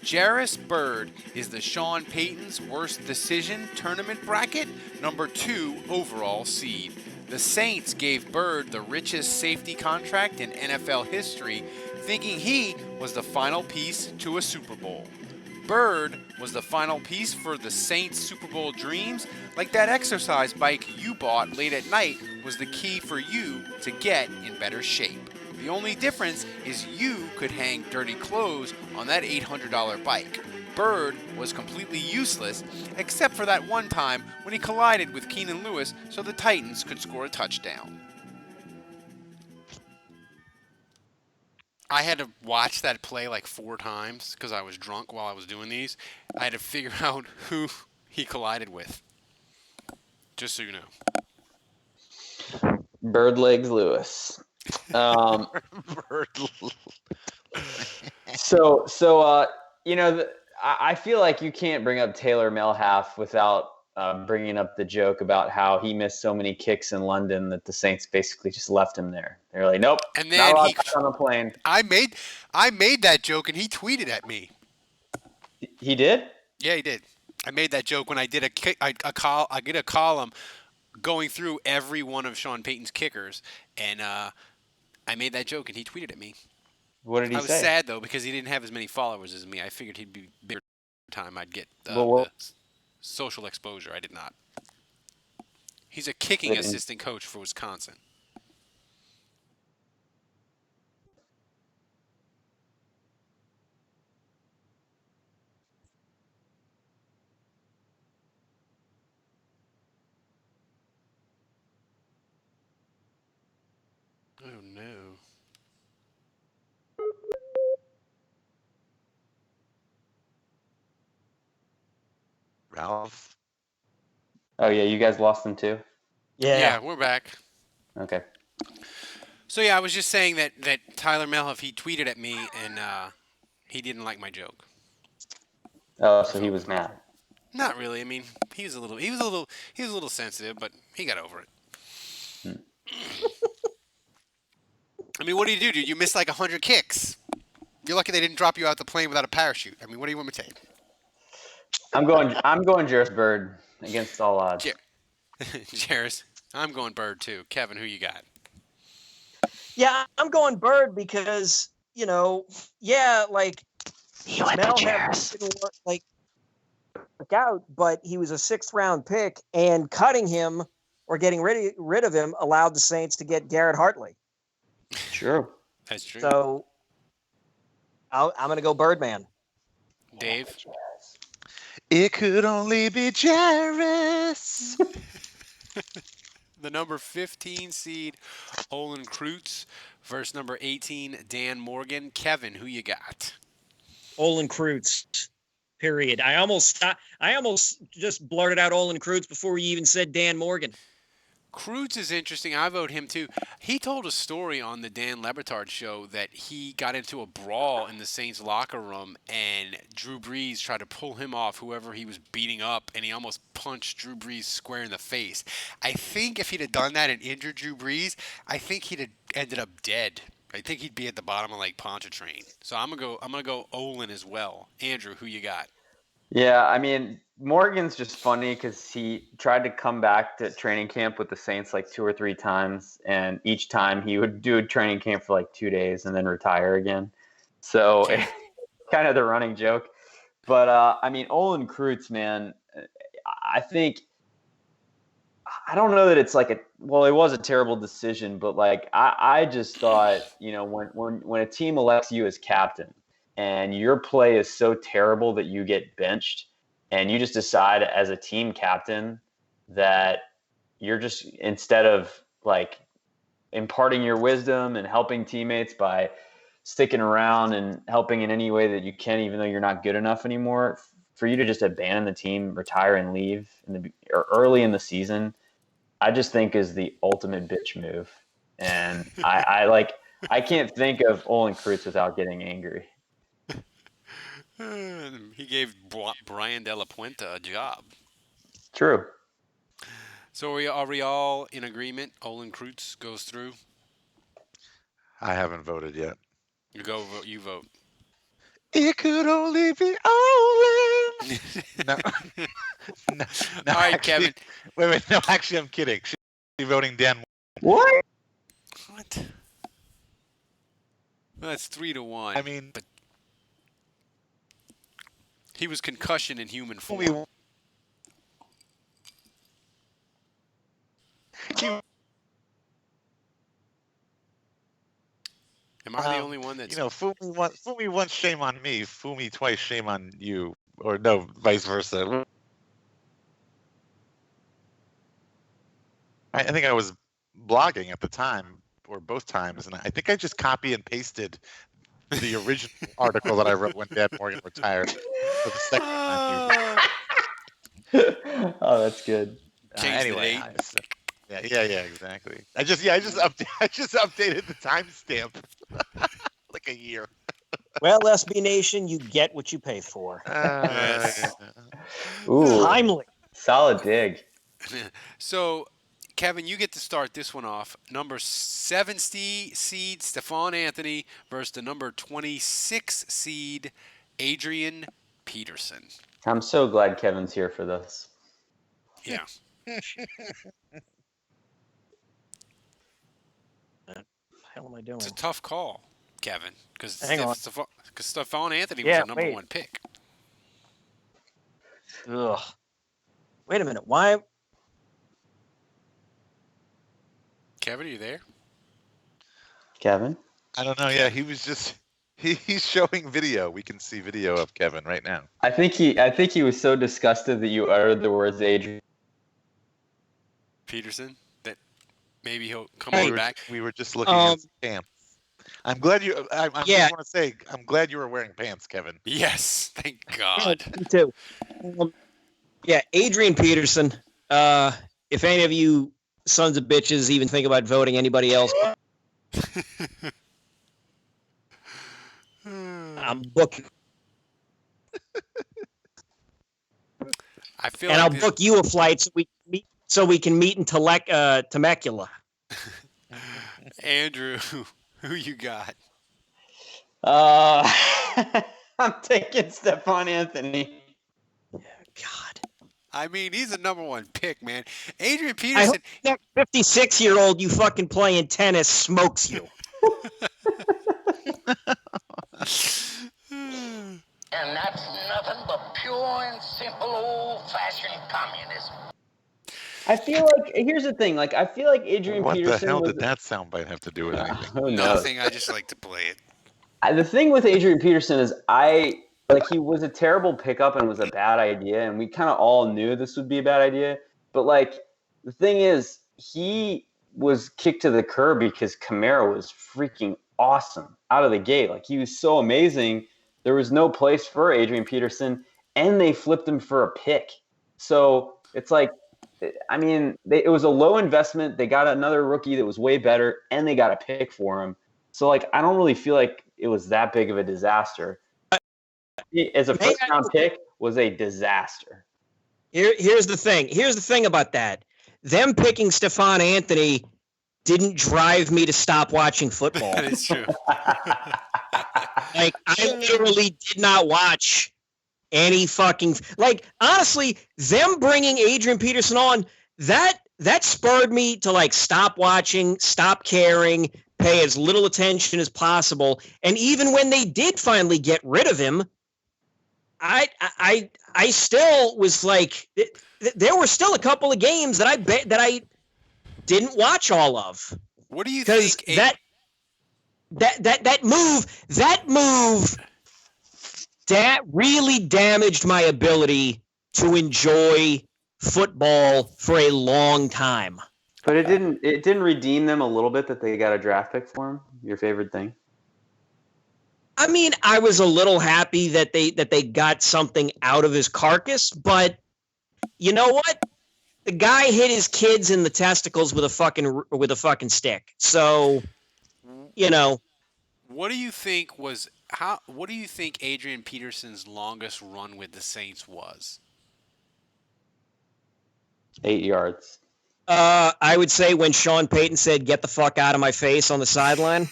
Jarris Bird is the Sean Payton's worst decision tournament bracket number 2 overall seed. The Saints gave Bird the richest safety contract in NFL history, thinking he was the final piece to a Super Bowl. Bird was the final piece for the Saints' Super Bowl dreams, like that exercise bike you bought late at night was the key for you to get in better shape. The only difference is you could hang dirty clothes on that $800 bike. Bird was completely useless, except for that one time when he collided with Keenan Lewis so the Titans could score a touchdown. I had to watch that play like 4 times because I was drunk while I was doing these. I had to figure out who he collided with. Just so you know. Birdlegs Lewis. Bird. I feel like you can't bring up Taylor Melhalf without bringing up the joke about how he missed so many kicks in London that the Saints basically just left him there. They're like, nope, and then not allowed on the plane. I made that joke and he tweeted at me. He did? Yeah, he did. I made that joke when I did I did a column going through every one of Sean Payton's kickers, and I made that joke and he tweeted at me. What did he say? I was sad though because he didn't have as many followers as me. I figured he'd be bigger time. I'd get the social exposure. I did not. He's a kicking assistant coach for Wisconsin. Oh no. Ralph. Oh yeah, you guys lost them too? Yeah, we're back. Okay. So yeah, I was just saying that Tyler Melhoff, he tweeted at me and he didn't like my joke. Oh, so he was mad. Not really. I mean, he was a little sensitive, but he got over it. I mean, what do you do, dude? You missed like 100 kicks. You're lucky they didn't drop you out the plane without a parachute. I mean, what do you want me to say? I'm going Jarris Bird against all odds. Jarris, I'm going Bird too. Kevin, who you got? Yeah, I'm going Bird because, like Mel didn't work out, but he was a 6th round pick, and cutting him or getting rid of him allowed the Saints to get Garrett Hartley. True. That's true. So I'm going to go Birdman. Dave? It could only be Jarris. The number 15 seed, Olin Kreutz, versus number 18, Dan Morgan. Kevin, who you got? Olin Kreutz. Period. I almost just blurted out Olin Kreutz before you even said Dan Morgan. Kreutz is interesting. I vote him too. He told a story on the Dan Le Batard show that he got into a brawl in the Saints locker room and Drew Brees tried to pull him off, whoever he was beating up, and he almost punched Drew Brees square in the face. I think if he'd have done that and injured Drew Brees, I think he'd have ended up dead. I think he'd be at the bottom of Lake Pontchartrain. So I'm gonna go Olin as well. Andrew, who you got? Yeah, I mean, Morgan's just funny because he tried to come back to training camp with the Saints like 2 or 3 times, and each time he would do a training camp for like 2 days and then retire again. So kind of the running joke. But I mean, Olin Kreutz, man, I don't know that it's like it was a terrible decision, but like I just thought, when a team elects you as captain and your play is so terrible that you get benched, and you just decide as a team captain that you're just, instead of like imparting your wisdom and helping teammates by sticking around and helping in any way that you can, even though you're not good enough anymore, for you to just abandon the team, retire and leave or early in the season, I just think is the ultimate bitch move. And I can't think of Olin Kreutz without getting angry. He gave Brian De La Puente a job. True. So are we all in agreement? Olin Kreutz goes through? I haven't voted yet. You vote. It could only be Olin. No. No, All right, actually, Kevin. Wait. No, actually, I'm kidding. She's voting Dan. What? What? That's 3-1. I mean, but he was concussion in human form. Am I the only one that's... Fool me once, shame on me. Fool me twice, shame on you. Or no, vice versa. I think I was blogging at the time, or both times, and I think I just copy and pasted the original article that I wrote when Dad Morgan retired for the second time. Oh, that's good. Anyway, yeah, exactly. I just updated the timestamp like a year. Well, SB Nation, you get what you pay for. Ooh, Timely. Solid dig. So, Kevin, you get to start this one off. Number 7 seed Stephon Anthony versus the number 26 seed Adrian Peterson. I'm so glad Kevin's here for this. Yeah. What the hell am I doing? It's a tough call, Kevin, because Stephon Anthony was the number 1 pick. Ugh. Wait a minute. Why? Kevin, are you there? Kevin? I don't know. Yeah, he was just he's showing video. We can see video of Kevin right now. I think he was so disgusted that you uttered the words Adrian Peterson that maybe he'll come on back. We were just looking at pants. I'm glad you. I just want to say I'm glad you were wearing pants, Kevin. Yes, thank God. Me too. Adrian Peterson. If any of you sons of bitches even think about voting anybody else, I'm booking. I feel and like I'll book you a flight so we can meet in Temecula. Andrew, who you got? I'm taking Stephon Anthony. God. I mean, he's the number 1 pick, man. Adrian Peterson. I hope that 56-year-old you fucking playing tennis smokes you. And that's nothing but pure and simple old-fashioned communism. I feel like here's the thing. Like I feel like Adrian Peterson. What the hell did that soundbite have to do with anything? Nothing. I just like to play it. The thing with Adrian Peterson is he was a terrible pickup and was a bad idea, and we kind of all knew this would be a bad idea. But the thing is, he was kicked to the curb because Kamara was freaking awesome out of the gate. Like he was so amazing. There was no place for Adrian Peterson, and they flipped him for a pick. So it's like, I mean, it was a low investment. They got another rookie that was way better, and they got a pick for him. So I don't really feel like it was that big of a disaster. As a first-round pick, was a disaster. Here's the thing. Here's the thing about that. Them picking Stephon Anthony didn't drive me to stop watching football. That is true. I literally did not watch any fucking... honestly, them bringing Adrian Peterson on, that spurred me to, stop watching, stop caring, pay as little attention as possible. And even when they did finally get rid of him, I still was there were still a couple of games that I didn't watch all of. What do you think? That move that really damaged my ability to enjoy football for a long time. But it didn't redeem them a little bit that they got a draft pick for him. Your favorite thing? I mean, I was a little happy that they got something out of his carcass, but you know what? The guy hit his kids in the testicles with a fucking stick. So, What do you think what do you think Adrian Peterson's longest run with the Saints was? 8 yards. I would say when Sean Payton said, "Get the fuck out of my face" on the sideline.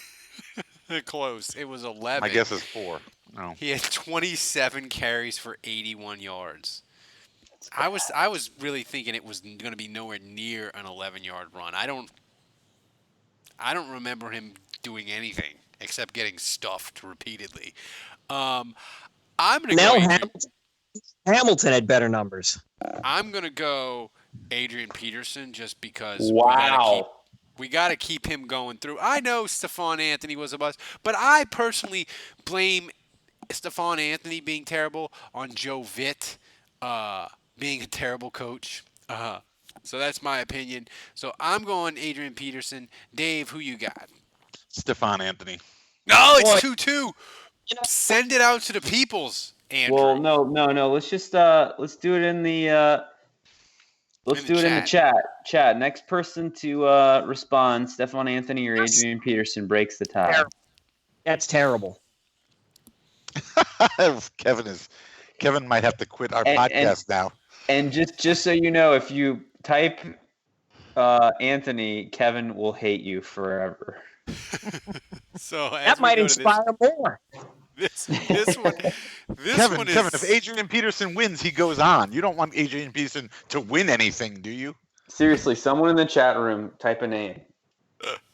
Close. It was 11. My guess is 4. Oh. He had 27 carries for 81 yards. I was really thinking it was going to be nowhere near an 11-yard run. I don't remember him doing anything except getting stuffed repeatedly. I'm going to go Adrian. Hamilton had better numbers. I'm going to go Adrian Peterson just because we got to keep him going through. I know Stephon Anthony was a bust, but I personally blame Stephon Anthony being terrible on Joe Vitt being a terrible coach. So that's my opinion. So I'm going Adrian Peterson. Dave, who you got? Stephon Anthony. No, it's 2-2. Send it out to the peoples, Andrew. Well, no. Let's just let's do it in the in the chat. Chat. Next person to respond, Stephon Anthony or Adrian Peterson breaks the tie. That's terrible. Kevin might have to quit our podcast now. And just so you know, if you type Anthony, Kevin will hate you forever. So that might inspire more. This one. Kevin, if Adrian Peterson wins, he goes on. You don't want Adrian Peterson to win anything, do you? Seriously, someone in the chat room, type a name.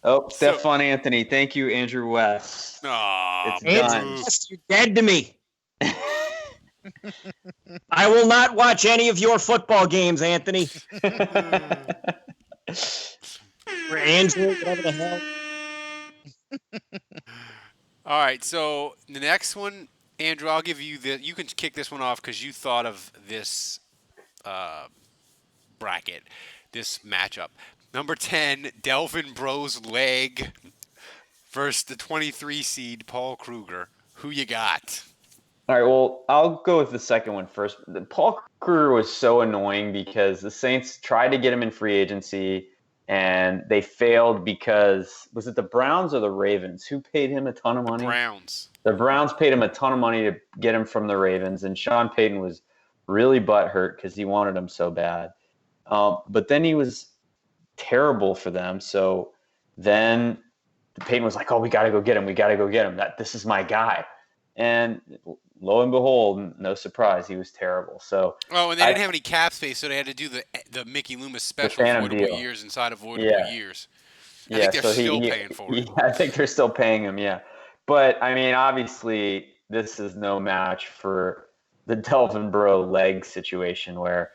Oh, Stephon Anthony. Thank you, Andrew West. It's done. West, you're dead to me. I will not watch any of your football games, Anthony. Or Andrew, whatever the hell. All right, so the next one, Andrew, I'll give you the. You can kick this one off because you thought of this bracket, this matchup. Number 10, Delvin Bro's leg versus the 23 seed Paul Kruger. Who you got? All right, well, I'll go with the second one first. Paul Kruger was so annoying because the Saints tried to get him in free agency, and they failed because, was it the Browns or the Ravens? Who paid him a ton of money? The Browns. The Browns paid him a ton of money to get him from the Ravens, and Sean Payton was really butthurt because he wanted him so bad. But then he was terrible for them, so then Payton was like, oh, we got to go get him. This is my guy. And lo and behold, no surprise, he was terrible. So and they didn't have any cap space, so they had to do the Mickey Loomis special, avoidable years inside avoidable years. I think they're still paying for it. I think they're still paying him, yeah. But, I mean, obviously, this is no match for the Delvin Bro leg situation where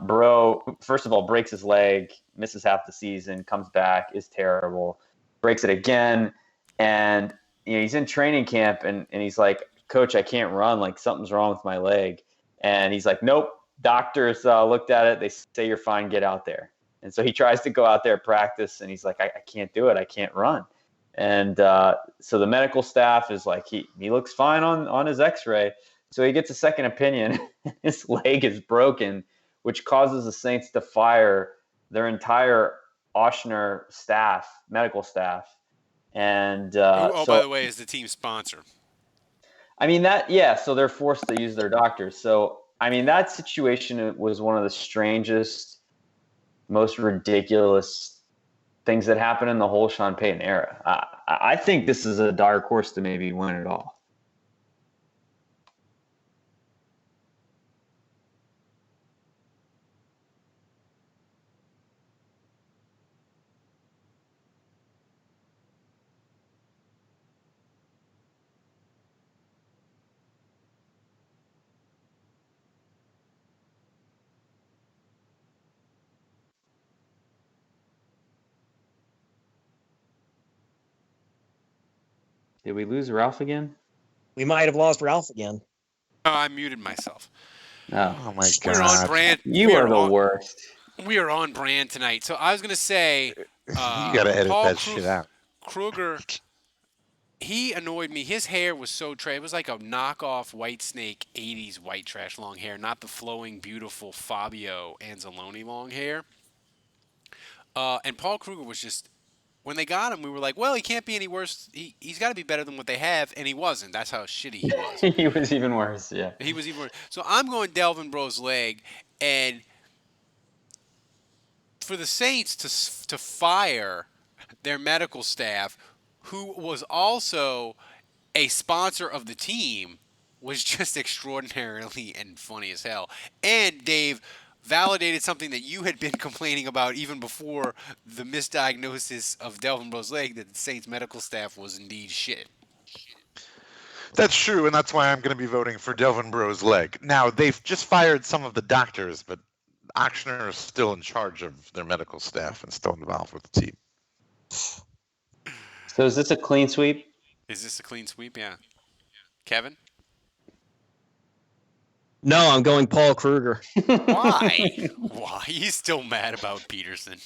Bro, first of all, breaks his leg, misses half the season, comes back, is terrible, breaks it again, and he's in training camp, and he's like, Coach, I can't run. Like, something's wrong with my leg. And he's like, nope. Doctors looked at it. They say you're fine. Get out there. And so he tries to go out there practice, and he's like, I can't do it. I can't run. And so the medical staff is like, he looks fine on his x-ray. So he gets a second opinion. His leg is broken, which causes the Saints to fire their entire Ochsner staff, medical staff. And by the way, is the team sponsor. I mean, so they're forced to use their doctors. So, I mean, that situation was one of the strangest, most ridiculous things that happened in the whole Sean Payton era. I think this is a dark horse to maybe win it all. Did we lose Ralph again? We might have lost Ralph again. No, I muted myself. Oh my God. We're on brand. You are the worst. We are on brand tonight. So I was going to say... you got to edit that shit out. Kruger, he annoyed me. His hair was so It was like a knockoff White Snake 80s white trash long hair, not the flowing, beautiful Fabio Anzalone long hair. And Paul Kruger was just... When they got him, we were like, well, he can't be any worse. He's got to be better than what they have, and he wasn't. That's how shitty he was. He was even worse, yeah. He was even worse. So I'm going Delvin Bro's leg, and for the Saints to fire their medical staff, who was also a sponsor of the team was just extraordinarily and funny as hell. And Dave validated something that you had been complaining about even before the misdiagnosis of Delvin Breaux's leg, that the Saints medical staff was indeed shit. That's true, and that's why I'm going to be voting for Delvin Breaux's leg. Now, they've just fired some of the doctors, but Ochsner is still in charge of their medical staff and still involved with the team. So is this a clean sweep? Is this a clean sweep? Yeah. Kevin? No, I'm going Paul Kruger. Why? Why? He's still mad about Peterson.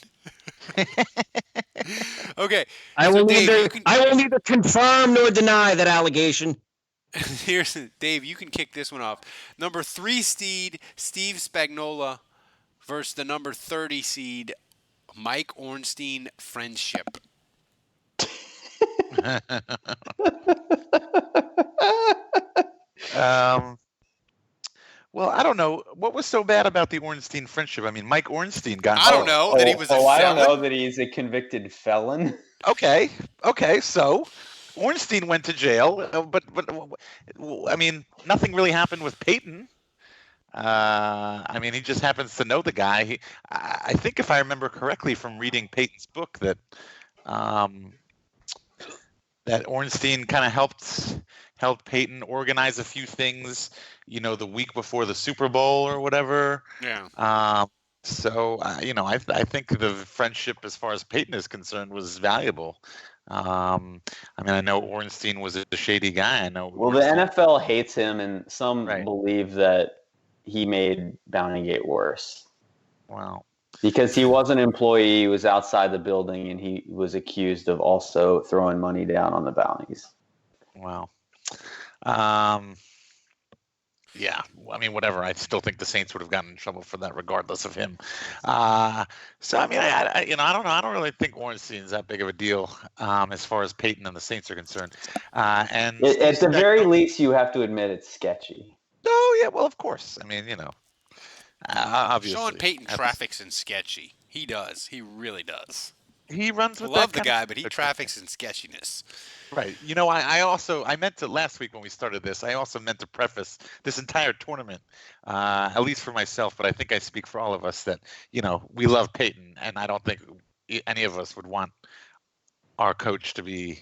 Okay. I will neither confirm nor deny that allegation. Here's Dave. You can kick this one off. Number 3 seed Steve Spagnuolo versus the number 30 seed Mike Ornstein. Friendship. Well, I don't know. What was so bad about the Ornstein friendship? I mean, Mike Ornstein got. I don't know that he was a felon. I don't know that he's a convicted felon. Okay. So Ornstein went to jail, but I mean, nothing really happened with Payton. I mean, he just happens to know the guy. I think, if I remember correctly from reading Payton's book, that Ornstein kind of helped Payton organize a few things, the week before the Super Bowl or whatever. Yeah. So I think the friendship, as far as Payton is concerned, was valuable. I mean, I know Ornstein was a shady guy. I know. Well, the NFL hates him, and some believe that he made Bountygate worse. Wow. Because he was an employee, he was outside the building, and he was accused of also throwing money down on the bounties. Wow. Yeah, I mean, whatever. I still think the Saints would have gotten in trouble for that, regardless of him. So, I mean, I don't know. I don't really think Ornstein's that big of a deal as far as Payton and the Saints are concerned. And at the very least, you have to admit it's sketchy. Oh yeah, well, of course. I mean, obviously. Sean Payton traffics in sketchy. He does. He really does. He runs with love the guy, but he traffics in sketchiness. Right. I meant to, last week when we started this, I also meant to preface this entire tournament, at least for myself, but I think I speak for all of us, that, we love Payton, and I don't think any of us would want our coach to be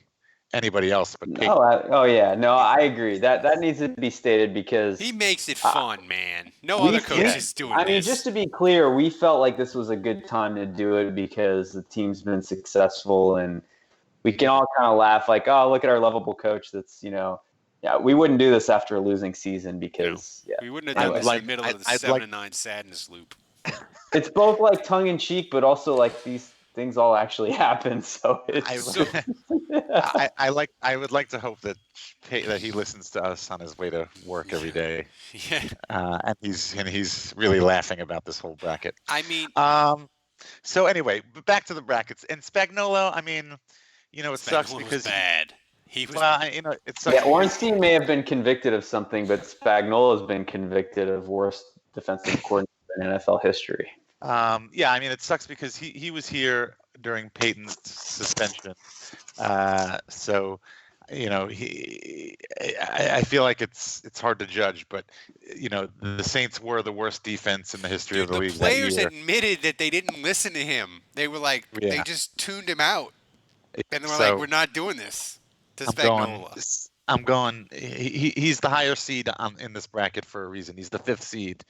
anybody else but Payton. I agree. That needs to be stated, because he makes it fun, man. No other coach is doing this. I mean, just to be clear, we felt like this was a good time to do it because the team's been successful, and we can all kind of laugh like, oh, look at our lovable coach. That's, we wouldn't do this after a losing season, because we wouldn't have done this in the middle of the 7-9 sadness loop. It's both like tongue in cheek, but also like these things all actually happen. So I would like to hope that he listens to us on his way to work every day. Yeah. And he's really laughing about this whole bracket. I mean, so anyway, back to the brackets. And Spagnuolo, I mean, it sucks because bad. He was it sucks. Yeah, Ornstein may have been convicted of something, but Spagnuolo's been convicted of worst defensive coordinator in NFL history. Yeah, I mean, it sucks because he was here during Payton's suspension. So, I feel like it's hard to judge, but the Saints were the worst defense in the history of the league. The players admitted that they didn't listen to him. They were like, they just tuned him out, and they were like, "We're not doing this." To Spagnuolo. I'm going. He's the higher seed in this bracket for a reason. He's the 5th seed.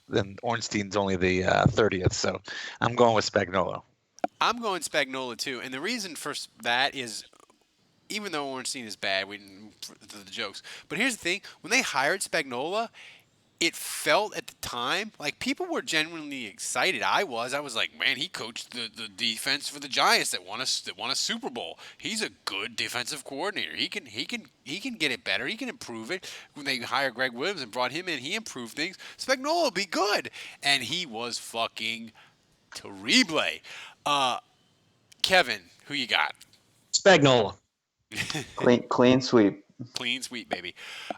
Then Ornstein's only the 30th, so I'm going with Spagnuolo. I'm going Spagnuolo too, and the reason for that is, even though Ornstein is bad, the jokes. But here's the thing: when they hired Spagnuolo, it felt at the time like people were genuinely excited. I was like, man, he coached the defense for the Giants that won a Super Bowl. He's a good defensive coordinator. He can get it better. He can improve it. When they hired Greg Williams and brought him in, he improved things. Spagnuolo will be good, and he was fucking terrible. Kevin, who you got? Spagnuolo. Clean sweep. Clean sweep, baby.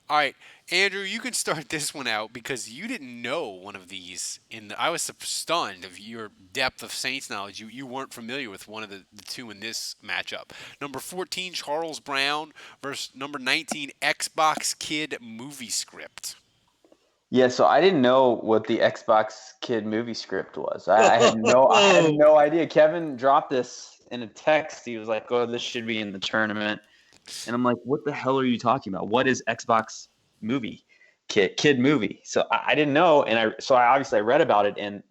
All right, Andrew, you can start this one out because you didn't know one of these. I was stunned of your depth of Saints knowledge. You weren't familiar with one of the two in this matchup. Number 14, Charles Brown versus number 19, Xbox Kid movie script. Yeah, so I didn't know what the Xbox Kid movie script was. I had no idea. Kevin dropped this in a text. He was like, "Oh, this should be in the tournament," and I'm like, "What the hell are you talking about? What is Xbox movie kid movie?" So I didn't know, and I obviously read about it, and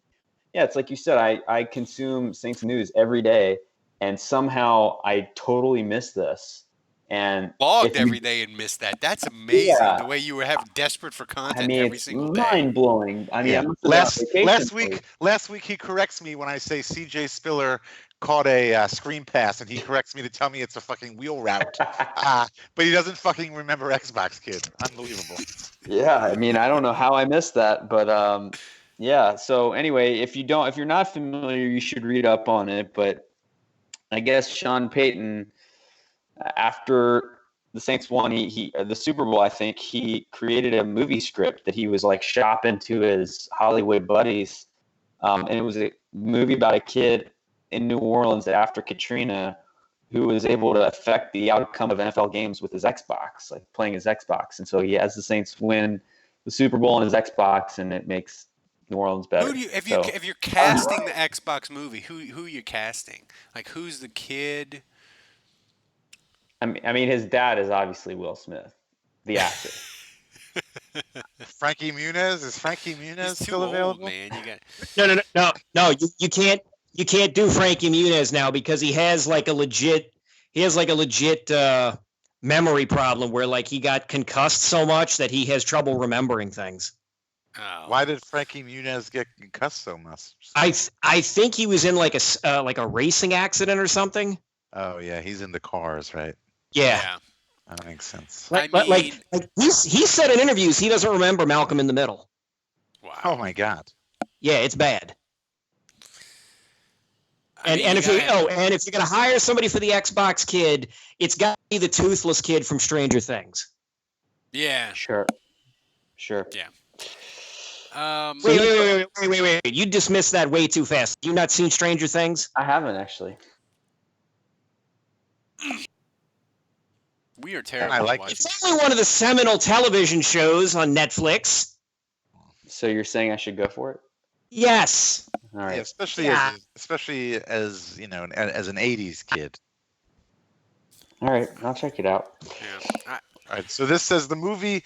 yeah, it's like you said. I consume Saints news every day, and somehow I totally missed this. And Logged every day and missed that. That's amazing. Yeah. The way you were desperate for content I mean, every it's single day. mind blowing. I mean, Yeah. last week he corrects me when I say CJ Spiller caught a screen pass, and he corrects me to tell me it's a fucking wheel route. But he doesn't fucking remember Xbox Kid. Unbelievable. Yeah, I mean, I don't know how I missed that, but yeah. So anyway, if you're not familiar, you should read up on it. But I guess Sean Payton, after the Saints won the Super Bowl, I think he created a movie script that he was like shopping to his Hollywood buddies, and it was a movie about a kid in New Orleans after Katrina who was able to affect the outcome of NFL games with his Xbox, like playing his Xbox. And so he has the Saints win the Super Bowl on his Xbox, and it makes New Orleans better. If you're casting the Xbox movie, who are you casting? Like, who's the kid? I mean, his dad is obviously Will Smith, the actor. Frankie Muniz, is Frankie Muniz still available? Man, you got no. You can't do Frankie Muniz now because he has like a legit memory problem where like he got concussed so much that he has trouble remembering things. Oh. Why did Frankie Muniz get concussed so much? I think he was in like a racing accident or something. Oh yeah, he's in the cars, right? Yeah. That makes sense. Like he said in interviews he doesn't remember Malcolm in the Middle. Wow. Oh my God. Yeah, it's bad. And if you're gonna hire somebody for the Xbox Kid, it's got to be the toothless kid from Stranger Things. Yeah. Sure. Yeah. Wait! You dismissed that way too fast. You not seen Stranger Things? I haven't actually. We are terrible. I like it. It's only one of the seminal television shows on Netflix. So you're saying I should go for it? Yes. All right. Yeah, especially as you know, as an '80s kid. All right, I'll check it out. Yeah. All right, so this says the movie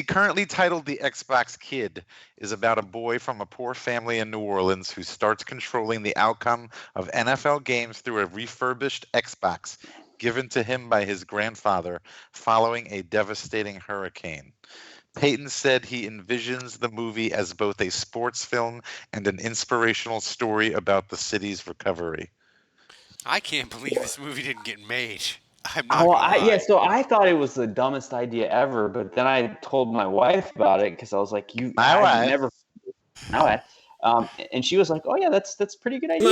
currently titled The Xbox Kid is about a boy from a poor family in New Orleans who starts controlling the outcome of NFL games through a refurbished Xbox given to him by his grandfather following a devastating hurricane. Payton said he envisions the movie as both a sports film and an inspirational story about the city's recovery. I can't believe this movie didn't get made. So I thought it was the dumbest idea ever, but then I told my wife about it because I was like, and she was like, "Oh yeah, that's a pretty good idea.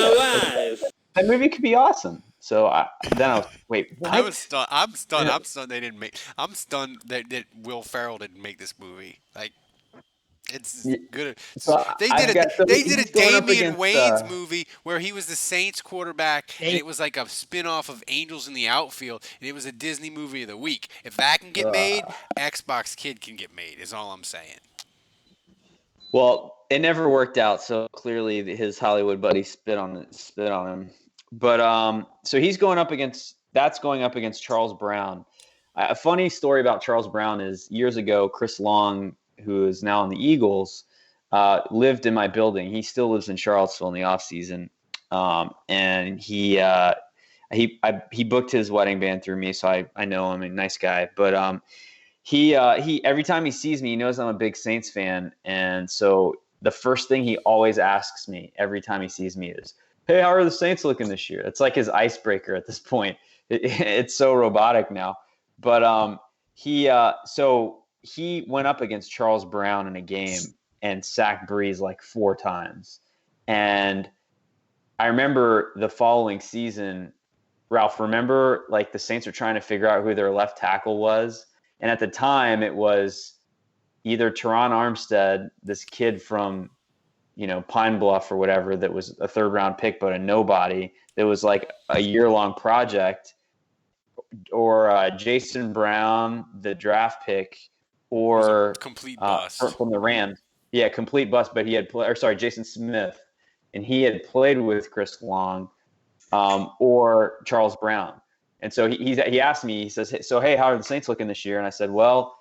That movie could be awesome." So then I was wait. What? I was stunned. I'm stunned. Yeah. I'm stunned they didn't make. I'm stunned that Will Ferrell didn't make this movie. Like, it's good. So they did a Damian Wayans movie where he was the Saints quarterback, and it was like a spin-off of Angels in the Outfield, and it was a Disney movie of the week. If that can get made, Xbox Kid can get made. Is all I'm saying. Well, it never worked out. So clearly, his Hollywood buddy spit on him. But so he's going up against Charles Brown. A funny story about Charles Brown is years ago, Chris Long, who is now in the Eagles, lived in my building. He still lives in Charlottesville in the off season, and he booked his wedding band through me, so I know him. A nice guy, but he every time he sees me, he knows I'm a big Saints fan, and so the first thing he always asks me every time he sees me is, "Hey, how are the Saints looking this year?" It's like his icebreaker at this point. It's so robotic now. But he went up against Charles Brown in a game and sacked Breeze like 4 times. And I remember the following season, Ralph, remember like the Saints were trying to figure out who their left tackle was. And at the time, it was either Teron Armstead, this kid from, Pine Bluff or whatever, that was a 3rd-round pick, but a nobody, that was like a year-long project, or Jason Brown, the draft pick, or complete bust from the Rams. Yeah, complete bust, but he had Jason Smith, and he had played with Chris Long, or Charles Brown. And so he asked me, he says, so, hey, how are the Saints looking this year? And I said, well,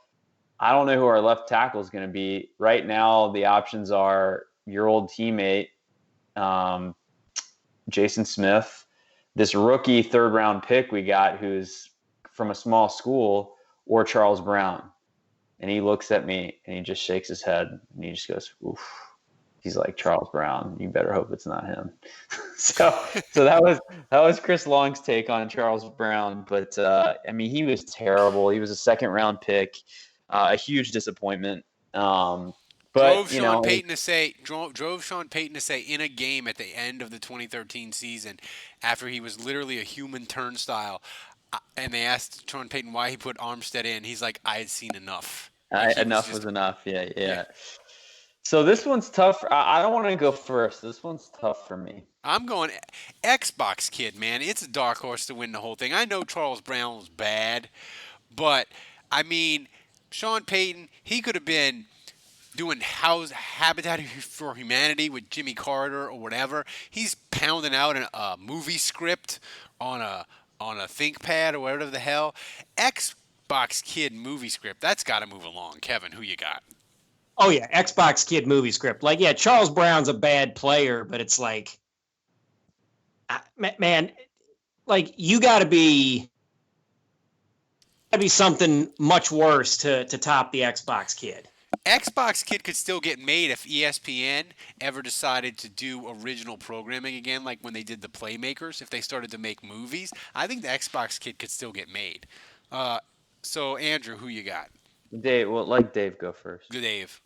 I don't know who our left tackle is going to be. Right now, the options are your old teammate, Jason Smith, this rookie 3rd-round pick we got who's from a small school, or Charles Brown. And he looks at me and he just shakes his head and he just goes, oof. He's like, Charles Brown, you better hope it's not him. so that was Chris Long's take on Charles Brown. But he was terrible. He was a 2nd-round pick, a huge disappointment. But drove Sean Payton to say in a game at the end of the 2013 season, after he was literally a human turnstile, and they asked Sean Payton why he put Armstead in. He's like, I had seen enough. Enough was enough. Yeah. So this one's tough. I don't want to go first. This one's tough for me. I'm going Xbox Kid, man. It's a dark horse to win the whole thing. I know Charles Brown was bad, but, Sean Payton, he could have been doing Habitat for Humanity with Jimmy Carter or whatever. He's pounding out a movie script on a ThinkPad or whatever the hell. Xbox Kid movie script, that's got to move along. Kevin, who you got? Oh, yeah, Xbox Kid movie script. Charles Brown's a bad player, but it's like, man, you got to be something much worse to top the Xbox Kid. Xbox Kid could still get made if ESPN ever decided to do original programming again, like when they did the Playmakers. If they started to make movies, I think the Xbox Kid could still get made. So, Andrew, who you got? Dave, let Dave go first. Dave.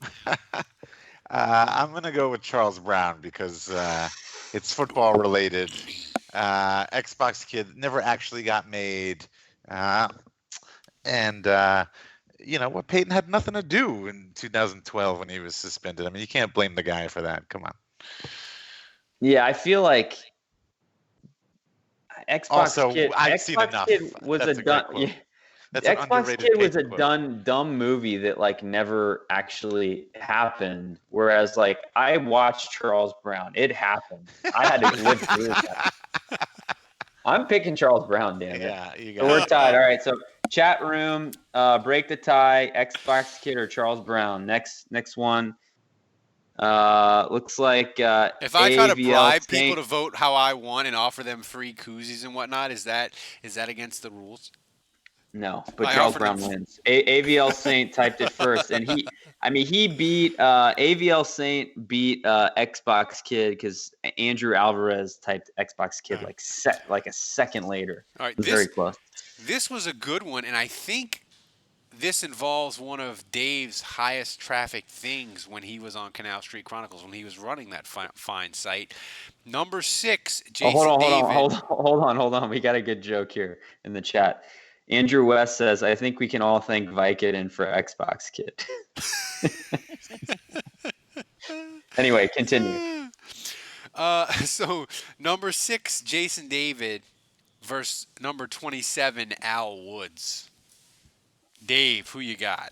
I'm going to go with Charles Brown because it's football related. Xbox Kid never actually got made. What Payton had nothing to do in 2012 when he was suspended. You can't blame the guy for that. Come on. Yeah, I feel like Xbox Kid was a done. Xbox Kid was a dumb movie that never actually happened. Whereas I watched Charles Brown. It happened. I had to live through that. I'm picking Charles Brown, damn it. Yeah, you got so we're tied. All right, so chat room, break the tie, Xbox Kid or Charles Brown. Next one. Looks like if I try to bribe people to vote how I want and offer them free koozies and whatnot, is that against the rules? No, but Charles Brown wins. AVL Saint typed it first, and he beat AVL Saint beat Xbox Kid because Andrew Alvarez typed Xbox Kid like a second later. All right, it was very close. This was a good one, and I think this involves one of Dave's highest traffic things when he was on Canal Street Chronicles, when he was running that fine site. Number 6, Jason David. Hold on. We got a good joke here in the chat. Andrew West says, I think we can all thank Vicodin for Xbox Kid. Anyway, continue. So, number 6, Jason David versus number 27, Al Woods. Dave, who you got?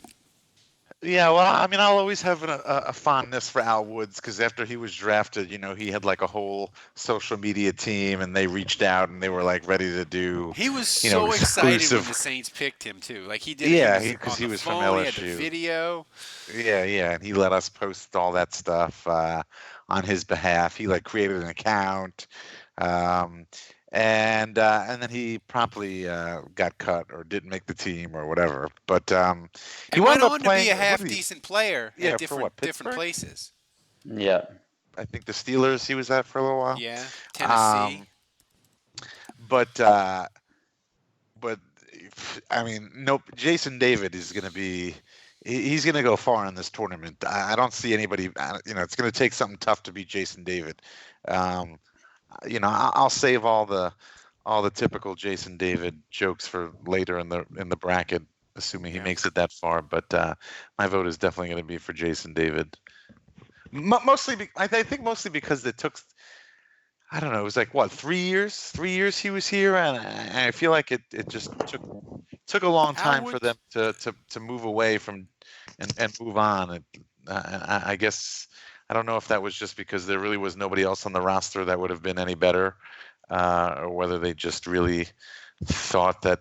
Yeah, well, I'll always have a fondness for Al Woods because after he was drafted, he had a whole social media team, and they reached out and they were ready to do. He was so excited when the Saints picked him too. He did. Yeah, because he was from LSU. He had the video. Yeah, and he let us post all that stuff on his behalf. He created an account. And then he promptly got cut or didn't make the team or whatever. But he went on to be a half-decent player at different places. Yeah. I think the Steelers he was at for a little while. Yeah, Tennessee. Nope. Jason David is going to be – he's going to go far in this tournament. I don't see anybody it's going to take something tough to beat Jason David. I'll save all the typical Jason David jokes for later in the bracket. assuming he makes it that far. But my vote is definitely going to be for Jason David. Mostly, I think mostly because it took. I don't know. It was like what 3 years? 3 years he was here, and I feel like it just took a long time for them to move away from and move on. And I guess I don't know if that was just because there really was nobody else on the roster that would have been any better, or whether they just really thought that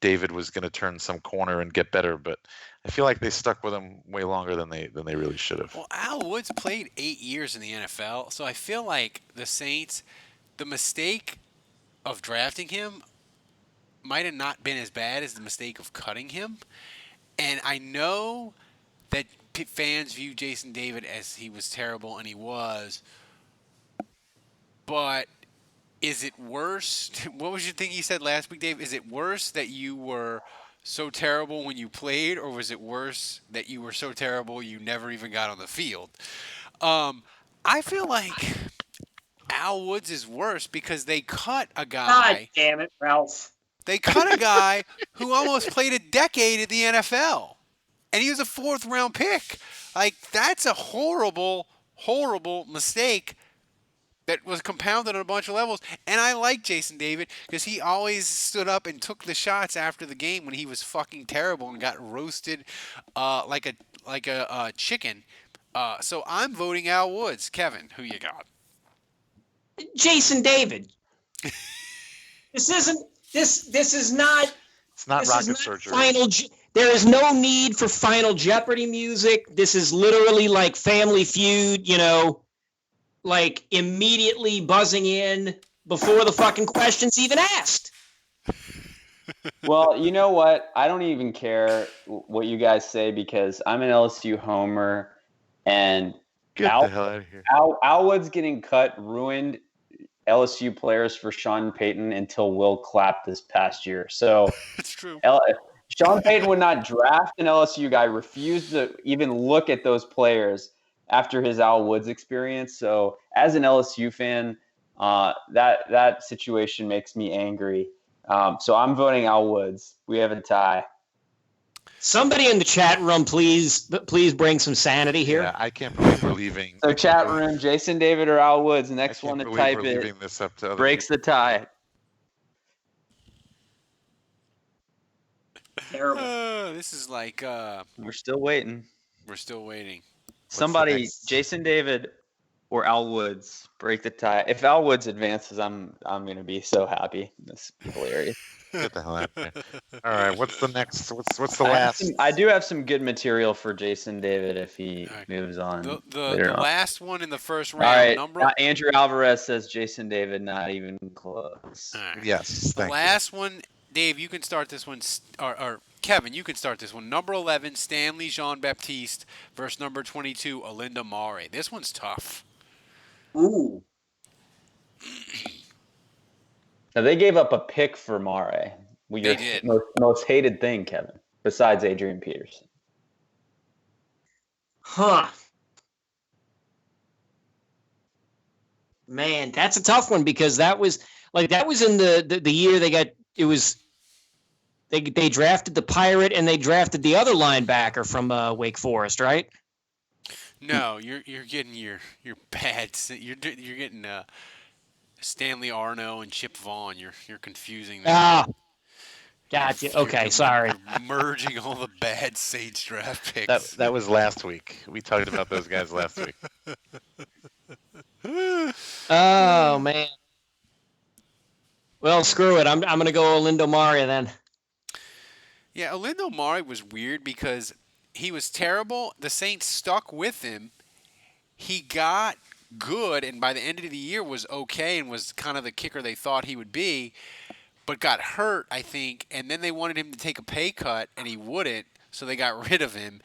David was going to turn some corner and get better. But I feel like they stuck with him way longer than they really should have. Well, Al Woods played 8 years in the NFL, so I feel like the Saints, the mistake of drafting him might have not been as bad as the mistake of cutting him. And I know that fans view Jason David as he was terrible, and he was. But is it worse? What was your thing you said last week, Dave? Is it worse that you were so terrible when you played, or was it worse that you were so terrible you never even got on the field? I feel like Al Woods is worse because they cut a guy. God damn it, Ralph. They cut a guy who almost played a decade in the NFL, and he was a 4th-round pick. Like, that's a horrible, horrible mistake that was compounded on a bunch of levels. And I like Jason David because he always stood up and took the shots after the game when he was fucking terrible and got roasted like a chicken. So I'm voting Al Woods. Kevin, who you got? Jason David. This isn't. This is not. It's not this rocket is not surgery. There is no need for Final Jeopardy music. This is literally like Family Feud. Like immediately buzzing in before the fucking question's even asked. Well, you know what? I don't even care what you guys say because I'm an LSU homer, and Get the hell out of here. Al Woods getting cut ruined LSU players for Sean Payton until Will Clapp this past year. So it's true. Sean Payton would not draft an LSU guy, refused to even look at those players after his Al Woods experience. So as an LSU fan, that situation makes me angry. So I'm voting Al Woods. We have a tie. Somebody in the chat room, please bring some sanity here. Yeah, I can't believe we're leaving. So chat room, Jason David or Al Woods. Next one to type it this up to breaks the tie. Terrible. This is like we're still waiting. We're still waiting. Somebody, Jason David or Al Woods, break the tie. If Al Woods advances, I'm gonna be so happy. This is hilarious. Get the hell out of there. All right, what's the next? What's the last? I do have some good material for Jason David if he moves on. The last one in the first round. All right, Andrew Alvarez says Jason David, not even close. Right. Yes. The last one, Dave, you can start this one, or Kevin, you can start this one. Number 11, Stanley Jean-Baptiste versus number 22, Alinda Mare. This one's tough. Ooh. Now, they gave up a pick for Mare. They did. Most hated thing, Kevin, besides Adrian Peterson. Huh. Man, that's a tough one because that was in the year they drafted the Pirate and they drafted the other linebacker from Wake Forest, right? No, you're getting your bad. You're getting Stanley Arno and Chip Vaughn. You're confusing them. Ah, gotcha. Okay, sorry. You're merging all the bad Saints draft picks. That was last week. We talked about those guys last week. Oh man. Well, screw it. I'm gonna go Olindo Mare then. Yeah, Olindo Mare was weird because he was terrible. The Saints stuck with him. He got good, and by the end of the year was okay and was kind of the kicker they thought he would be, but got hurt, I think, and then they wanted him to take a pay cut, and he wouldn't, so they got rid of him,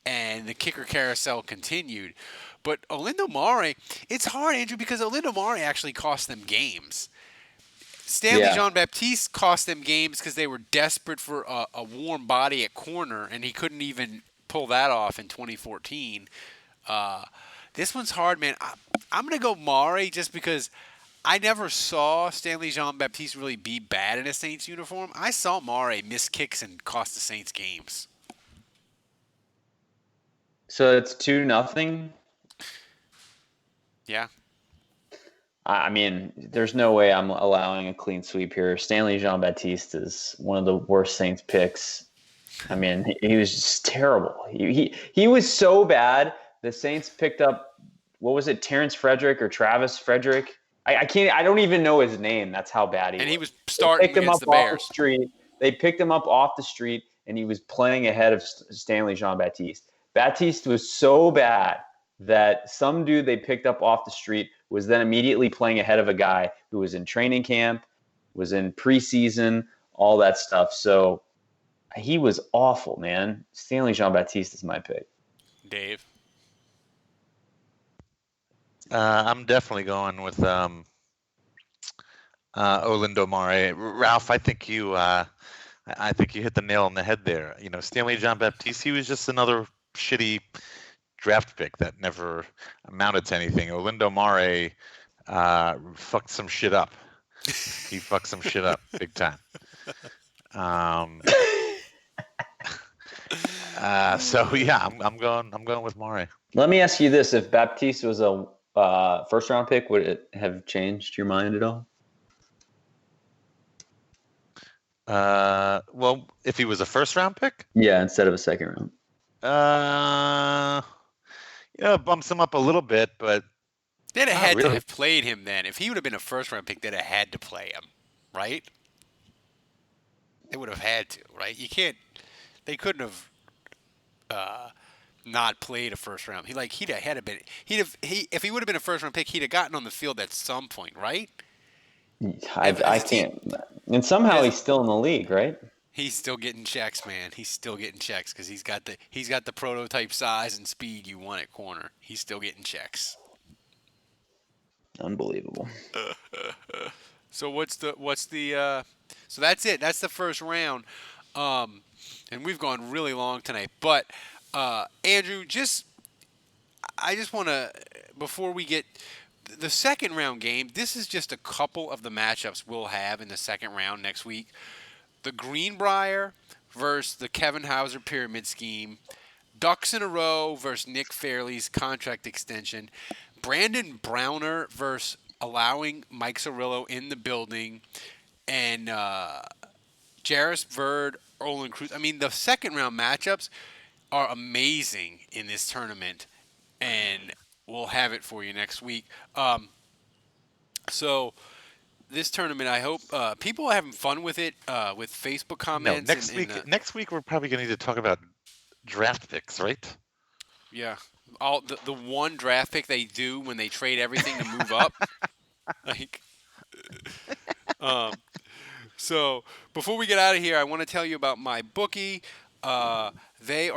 and the kicker carousel continued. But Olindo Mare, it's hard, Andrew, because Olindo Mare actually cost them games. Stanley Jean-Baptiste cost them games because they were desperate for a warm body at corner, and he couldn't even pull that off in 2014. This one's hard, man. I'm going to go Mare just because I never saw Stanley Jean-Baptiste really be bad in a Saints uniform. I saw Mare miss kicks and cost the Saints games. So it's 2-0. Yeah. I mean, there's no way I'm allowing a clean sweep here. Stanley Jean-Baptiste is one of the worst Saints picks. I mean, he was just terrible. He was so bad. The Saints picked up, what was it, Terrence Frederick or Travis Frederick? I can't. I don't even know his name. That's how bad he was. And he was starting against the Bears. Off the street. They picked him up off the street, and he was playing ahead of Stanley Jean-Baptiste. Baptiste was so bad that some dude they picked up off the street was then immediately playing ahead of a guy who was in training camp, was in preseason, all that stuff. So he was awful, man. Stanley Jean-Baptiste is my pick. Dave? I'm definitely going with Olindo Mare. Ralph, I think you hit the nail on the head there. You know, Stanley Jean-Baptiste, he was just another shitty draft pick that never amounted to anything. Olindo Mare fucked some shit up. He fucked some shit up big time. So yeah, I'm going with Mare. Let me ask you this: if Baptiste was a first round pick, would it have changed your mind at all? Well, if he was a first round pick? Yeah, instead of a second round. Bumps him up a little bit, but they'd have had to have played him then. If he would have been a first round pick, they'd have had to play him, right? They would have had to, right? You can't. They couldn't have not played a first round. If he would have been a first round pick, he'd have gotten on the field at some point, right? I can't. And somehow he's still in the league, right? He's still getting checks, man. He's still getting checks because he's got the prototype size and speed you want at corner. He's still getting checks. Unbelievable. So so that's it. That's the first round. And we've gone really long tonight. But Andrew, I just want to, before we get the second round game, this is just a couple of the matchups we'll have in the second round next week. The Greenbrier versus the Kevin Hauser Pyramid Scheme. Ducks in a Row versus Nick Fairley's contract extension. Brandon Browner versus allowing Mike Cirillo in the building. And Jarris Verd, Olin Cruz. I mean, the second round matchups are amazing in this tournament. And we'll have it for you next week. So this tournament, I hope people are having fun with it with Facebook comments. No, next week we're probably going to need to talk about draft picks, right? Yeah, all the one draft pick they do when they trade everything to move up. So before we get out of here, I want to tell you about my bookie. They are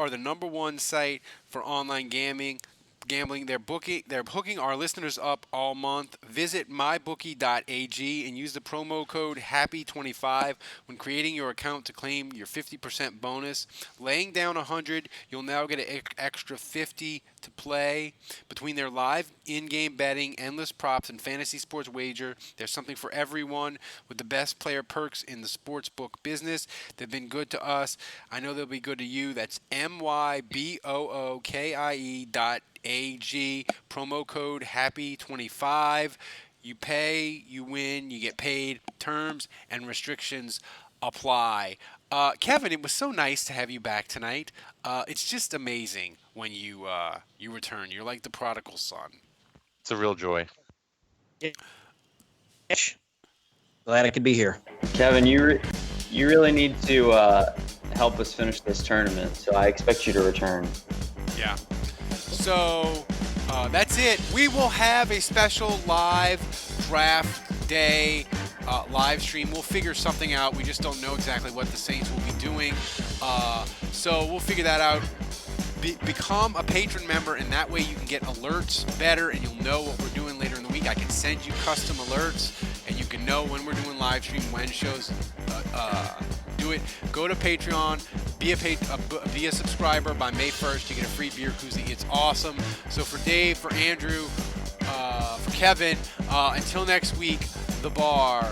the #1 site for online gambling. They're hooking our listeners up all month. Visit mybookie.ag and use the promo code HAPPY25 when creating your account to claim your 50% bonus. Laying down $100, you'll now get an extra $50 to play. Between their live in-game betting, endless props, and fantasy sports wager, there's something for everyone with the best player perks in the sportsbook business. They've been good to us. I know they'll be good to you. That's mybookie.ag, promo code HAPPY25. You pay, you win, you get paid. Terms and restrictions apply. Kevin, it was so nice to have you back tonight. It's just amazing when you return. You're like the prodigal son. It's a real joy. Glad I could be here. Kevin, you really need to help us finish this tournament, so I expect you to return. Yeah. So that's it. We will have a special live draft day live stream. We'll figure something out. We just don't know exactly what the Saints will be doing. So we'll figure that out. Become a patron member, and that way you can get alerts better, and you'll know what we're doing later in the week. I can send you custom alerts, and you can know when we're doing live stream, when shows do it. Go to Patreon, be a subscriber by May 1st. You get a free beer koozie. It's awesome. So for Dave, for Andrew, for Kevin. Until next week, the bar